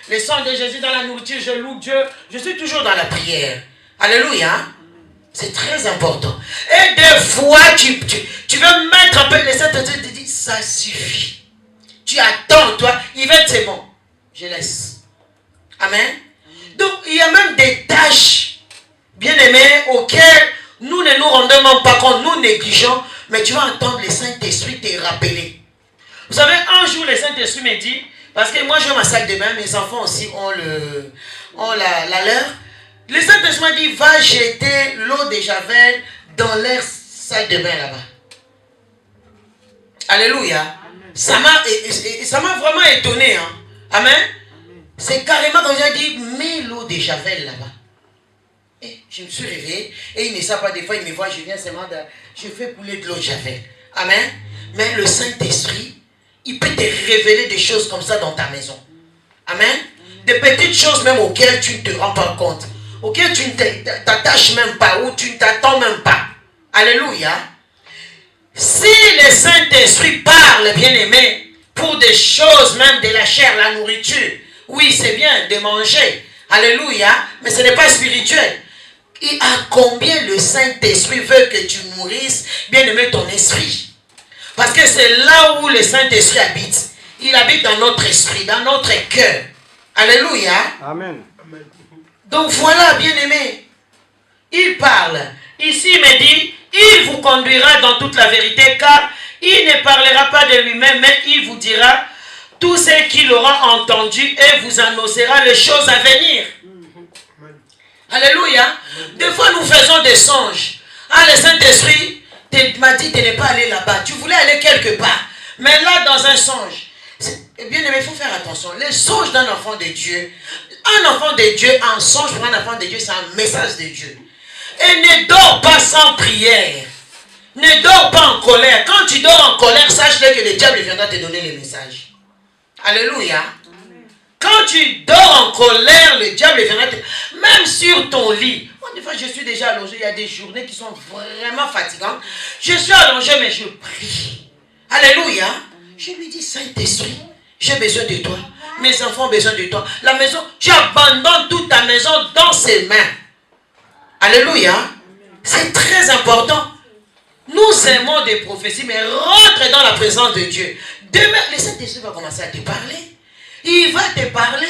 [SPEAKER 1] Le sang de Jésus dans la nourriture, je loue Dieu. Je suis toujours dans la prière. Alléluia. C'est très important. Et des fois, tu veux mettre un peu le Saint-Esprit, tu te dis, ça suffit. Tu attends, toi, Yvette, c'est bon. Je laisse. Amen. Donc, il y a même des tâches, bien aimées, auxquelles nous ne nous rendons même pas compte, nous négligeons, mais tu vas entendre le Saint-Esprit te rappeler. Vous savez, un jour, le Saint-Esprit me dit, parce que moi j'ai ma salle de bain, mes enfants aussi ont la leur. Le Saint-Esprit m'a dit, va jeter l'eau de Javel dans leur salle de bain là-bas. Alléluia. Ça m'a vraiment étonné. Hein. Amen. C'est carrément comme j'ai dit, mets l'eau de Javel là-bas. Et je me suis réveillé et il ne sait pas, des fois il me voit, je viens seulement je fais couler de l'eau de Javel. Amen. Mais le Saint-Esprit, il peut te révéler des choses comme ça dans ta maison. Amen. Des petites choses même auxquelles tu ne te rends pas compte. Auxquelles tu ne t'attaches même pas ou tu ne t'attends même pas. Alléluia. Si le Saint-Esprit parle, bien aimé, pour des choses même de la chair, la nourriture, oui c'est bien de manger. Alléluia. Mais ce n'est pas spirituel. Et à combien le Saint-Esprit veut que tu nourrisses, bien aimé, ton esprit. Parce que c'est là où le Saint-Esprit habite. Il habite dans notre esprit, dans notre cœur. Alléluia.
[SPEAKER 2] Amen.
[SPEAKER 1] Donc voilà, bien aimé. Il parle. Ici, il me dit, il vous conduira dans toute la vérité, car il ne parlera pas de lui-même, mais il vous dira tout ce qu'il aura entendu et vous annoncera les choses à venir. Alléluia. Des fois, nous faisons des songes. Ah, le Saint-Esprit m'a dit de ne pas aller là-bas. Tu voulais aller quelque part. Mais là, dans un songe, bien aimé, il faut faire attention. Les songes d'un enfant de Dieu, un enfant de Dieu, un songe pour un enfant de Dieu, c'est un message de Dieu. Et ne dors pas sans prière. Ne dors pas en colère. Quand tu dors en colère, sache-le que le diable viendra te donner le message. Alléluia. Quand tu dors en colère, le diable viendra te... Même sur ton lit. Moi, des fois, je suis déjà allongé. Il y a des journées qui sont vraiment fatigantes. Je suis allongé, mais je prie. Alléluia. Je lui dis, Saint-Esprit, j'ai besoin de toi. Mes enfants ont besoin de toi. La maison, tu abandonnes toute ta maison dans ses mains. Alléluia. C'est très important. Nous aimons des prophéties, mais rentre dans la présence de Dieu. Demain, le Saint-Esprit va commencer à te parler. Il va te parler.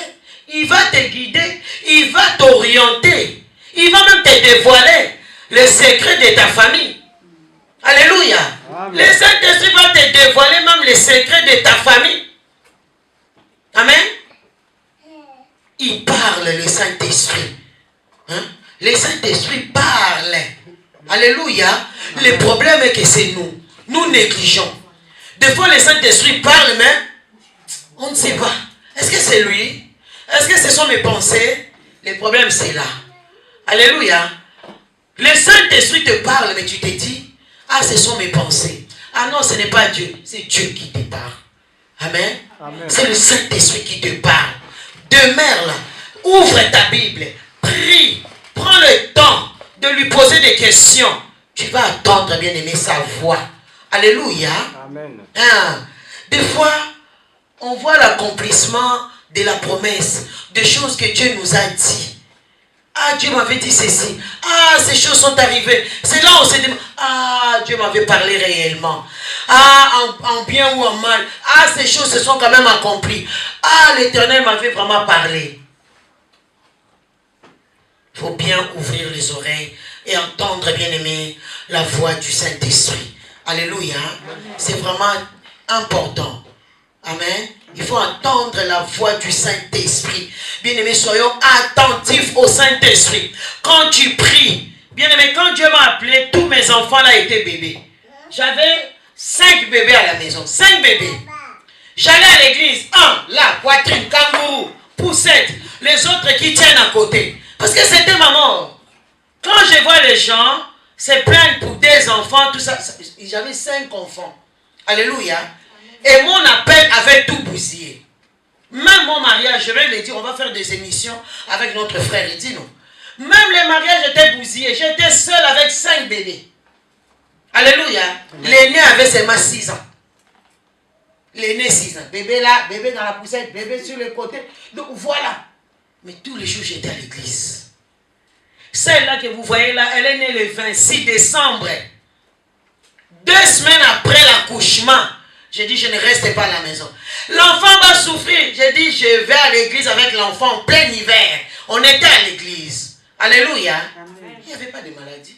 [SPEAKER 1] Il va te guider. Il va t'orienter. Il va même te dévoiler les secrets de ta famille. Alléluia. Amen. Le Saint-Esprit va te dévoiler même les secrets de ta famille. Amen. Il parle, le Saint-Esprit. Hein? Le Saint-Esprit parle. Alléluia. Le problème est que c'est nous. Nous négligeons. Des fois, le Saint-Esprit parle, mais on ne sait pas. Est-ce que c'est lui? Est-ce que ce sont mes pensées? Le problème, c'est là. Alléluia. Le Saint-Esprit te parle, mais tu te dis, ah, ce sont mes pensées. Ah non, ce n'est pas Dieu. C'est Dieu qui te parle. Amen. Amen. C'est le Saint-Esprit qui te parle. Demeure là. Ouvre ta Bible. Prie. Prends le temps de lui poser des questions. Tu vas attendre, bien aimé, sa voix. Alléluia. Amen. Des fois, on voit l'accomplissement de la promesse, des choses que Dieu nous a dit. Ah, Dieu m'avait dit ceci. Ah, ces choses sont arrivées. C'est là où on se demande, Ah, Dieu m'avait parlé réellement. Ah, en bien ou en mal. Ah, ces choses se sont quand même accomplies. Ah, l'Éternel m'avait vraiment parlé. Il faut bien ouvrir les oreilles et entendre, bien aimé, la voix du Saint-Esprit. Alléluia. C'est vraiment important. Amen. Il faut entendre la voix du Saint-Esprit. Bien-aimés, soyons attentifs au Saint-Esprit. Quand tu pries, bien-aimé, quand Dieu m'a appelé, tous mes enfants là étaient bébés. J'avais 5 bébés à la maison. 5 bébés. J'allais à l'église. Un, là, poitrine, kangourou, poussette. Les autres qui tiennent à côté. Parce que c'était ma mort. Quand je vois les gens se plaindre pour des enfants, tout ça, j'avais 5 enfants. Alléluia. Et mon appel avait tout bousillé. Même mon mariage, je vais le dire, on va faire des émissions avec notre frère, il dit non. Même les mariages étaient bousillés. J'étais seul avec 5 bébés. Alléluia. L'aîné avait seulement 6 ans. L'aîné 6 ans. Bébé là, bébé dans la poussette, bébé sur le côté. Donc voilà. Mais tous les jours, j'étais à l'église. Celle-là que vous voyez là, elle est née le 26 décembre. 2 semaines après l'accouchement, j'ai dit, je ne reste pas à la maison. L'enfant va souffrir. J'ai dit, je vais à l'église avec l'enfant en plein hiver. On était à l'église. Alléluia. Amen. Il n'y avait pas de maladie.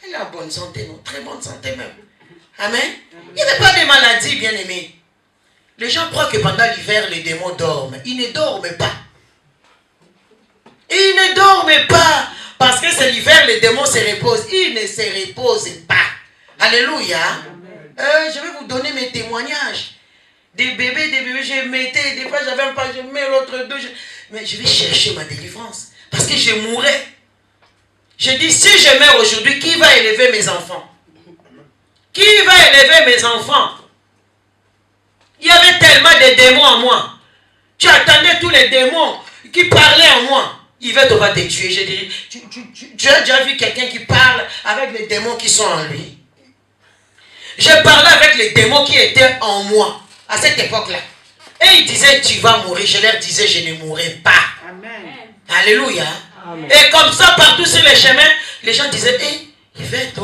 [SPEAKER 1] Elle est en bonne santé, non? Très bonne santé même. Amen. Il n'y avait pas de maladie, bien aimé. Les gens croient que pendant l'hiver, les démons dorment. Ils ne dorment pas. Ils ne dorment pas. Parce que c'est l'hiver, les démons se reposent. Ils ne se reposent pas. Alléluia. Je vais vous donner mes témoignages. Des bébés, je mettais, des fois j'avais un pas, je mets l'autre deux. Mais je vais chercher ma délivrance. Parce que je mourrais. Je dis, si je meurs aujourd'hui, qui va élever mes enfants? Qui va élever mes enfants? Il y avait tellement de démons en moi. Tu attendais tous les démons qui parlaient en moi. Yvette va te tuer. J'ai dit, tu as déjà vu quelqu'un qui parle avec les démons qui sont en lui? J'ai parlé avec les démons qui étaient en moi à cette époque-là. Et ils disaient, tu vas mourir. Je leur disais, je ne mourrai pas. Amen. Alléluia. Amen. Et comme ça, partout sur les chemins, les gens disaient, hey, Yvette,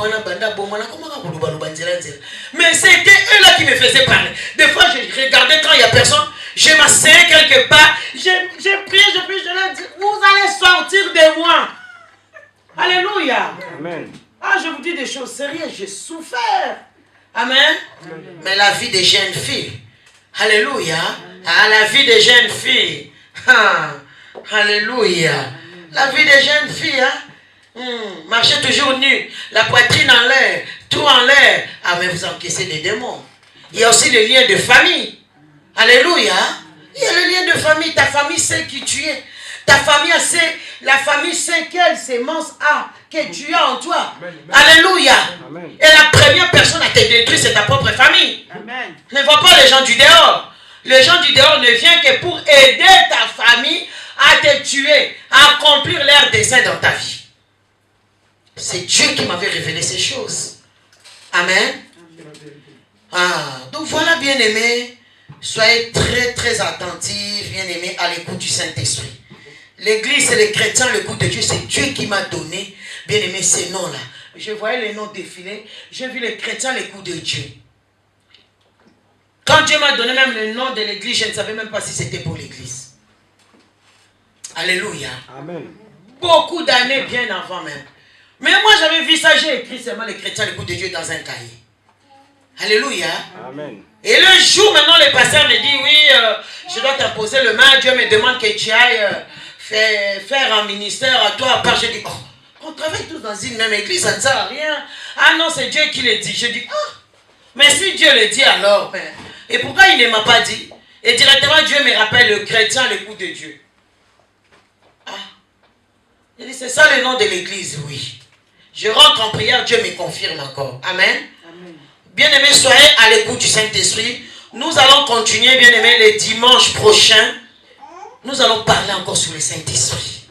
[SPEAKER 1] mais c'était eux là qui me faisaient parler. Des fois, je regardais quand il n'y a personne, je m'asseyais quelque part, je priais, je leur dis, vous allez sortir de moi. Alléluia. Amen. Ah, je vous dis des choses sérieuses, j'ai souffert. Amen. Amen. Mais la vie des jeunes filles. Alléluia. Ah, la vie des jeunes filles. Ah, alléluia. La vie des jeunes filles. Marchez toujours nu. La poitrine en l'air. Tout en l'air. Ah, mais vous encaissez des démons. Il y a aussi le lien de famille. Alléluia. Il y a le lien de famille. Ta famille sait qui tu es. Ta famille sait, la famille sait quelle sémence que tu as en toi. Amen. Alléluia. Amen. Et la première personne à te détruire, c'est ta propre famille. Amen. Ne vois pas les gens du dehors. Les gens du dehors ne viennent que pour aider ta famille à te tuer, à accomplir leurs desseins dans ta vie. C'est Dieu qui m'avait révélé ces choses. Amen. Ah, donc voilà, bien-aimés, soyez très très attentifs, bien-aimés, à l'écoute du Saint-Esprit. L'église et les chrétiens, l'écoute de Dieu, c'est Dieu qui m'a donné, bien aimé, ces noms-là. Je voyais les noms défiler, j'ai vu les chrétiens, l'écoute de Dieu. Quand Dieu m'a donné même le nom de l'église, je ne savais même pas si c'était pour l'église. Alléluia. Amen. Beaucoup d'années bien avant même. Mais moi j'avais vu ça, j'ai écrit seulement les chrétiens, l'écoute de Dieu dans un cahier. Alléluia. Amen. Et le jour maintenant, le pasteur me dit, oui, je dois t'imposer le main, Dieu me demande que tu ailles faire un ministère à toi. À part, je dis, oh, on travaille tous dans une même église, ça ne sert à rien. Ah non, c'est Dieu qui le dit. Je dis, ah, mais si Dieu le dit alors, ben, et pourquoi il ne m'a pas dit? Et directement, Dieu me rappelle le chrétien, l'écoute de Dieu. Ah, il dit, c'est ça le nom de l'église, oui. Je rentre en prière, Dieu me confirme encore. Amen. Bien-aimés, soyez à l'écoute du Saint-Esprit. Nous allons continuer, bien-aimés, le dimanche prochain. Nous allons parler encore sur le Saint-Esprit.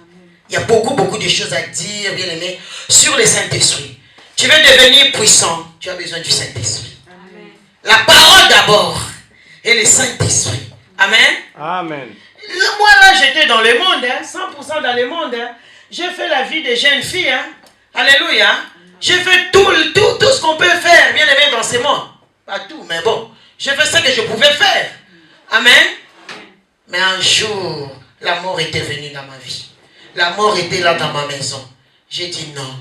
[SPEAKER 1] Il y a beaucoup de choses à dire, bien-aimés, sur le Saint-Esprit. Tu veux devenir puissant, tu as besoin du Saint-Esprit. La parole d'abord et le Saint-Esprit. Amen. Amen. Moi là, j'étais dans le monde, 100% dans le monde. J'ai fait la vie des jeunes filles. Alléluia. J'ai fait tout ce qu'on peut faire, bien aimé, dans ces mois. Pas tout, mais bon. J'ai fait ce que je pouvais faire. Amen. Mais un jour, la mort était venue dans ma vie. La mort était là dans ma maison. J'ai dit non.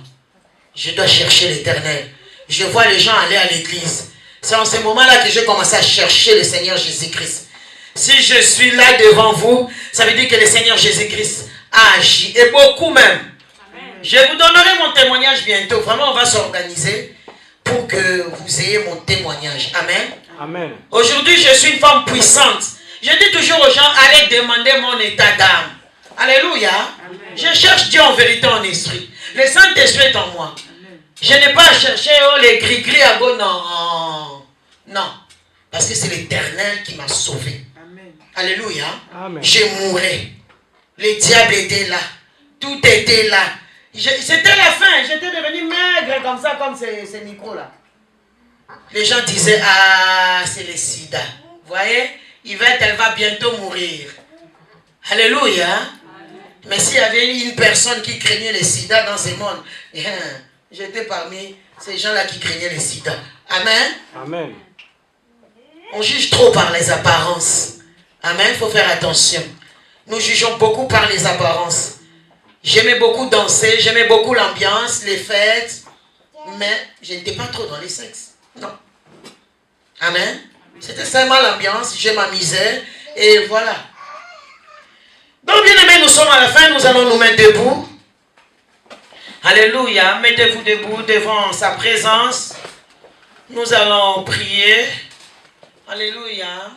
[SPEAKER 1] Je dois chercher l'Éternel. Je vois les gens aller à l'église. C'est en ce moment-là que j'ai commencé à chercher le Seigneur Jésus-Christ. Si je suis là devant vous, ça veut dire que le Seigneur Jésus-Christ a agi. Et beaucoup même. Amen. Je vous donnerai mon témoignage bientôt. Vraiment, on va s'organiser pour que vous ayez mon témoignage. Amen.
[SPEAKER 2] Amen.
[SPEAKER 1] Aujourd'hui, je suis une femme puissante. Je dis toujours aux gens, allez demander mon état d'âme. Alléluia. Amen. Je cherche Dieu en vérité, en esprit. Le Saint-Esprit est en moi. Amen. Je n'ai pas cherché les gris-gris à gauche, non. Non. Parce que c'est l'Éternel qui m'a sauvé. Amen. Alléluia. Amen. Je mourais. Le diable était là. Tout était là. C'était la fin. J'étais devenu maigre comme ça, comme ces micros-là. Les gens disaient, ah, c'est le sida. Vous voyez, Yvette, elle va bientôt mourir. Alléluia. Amen. Mais s'il y avait une personne qui craignait le sida dans ce monde, j'étais parmi ces gens-là qui craignaient le sida. Amen. Amen. On juge trop par les apparences. Amen, il faut faire attention. Nous jugeons beaucoup par les apparences. J'aimais beaucoup danser, j'aimais beaucoup l'ambiance, les fêtes, mais je n'étais pas trop dans les sexes. Non. Amen. C'était seulement l'ambiance, je m'amusais, et voilà. Donc, bien aimés, nous sommes à la fin, nous allons nous mettre debout. Alléluia, mettez-vous debout devant sa présence. Nous allons prier. Alléluia.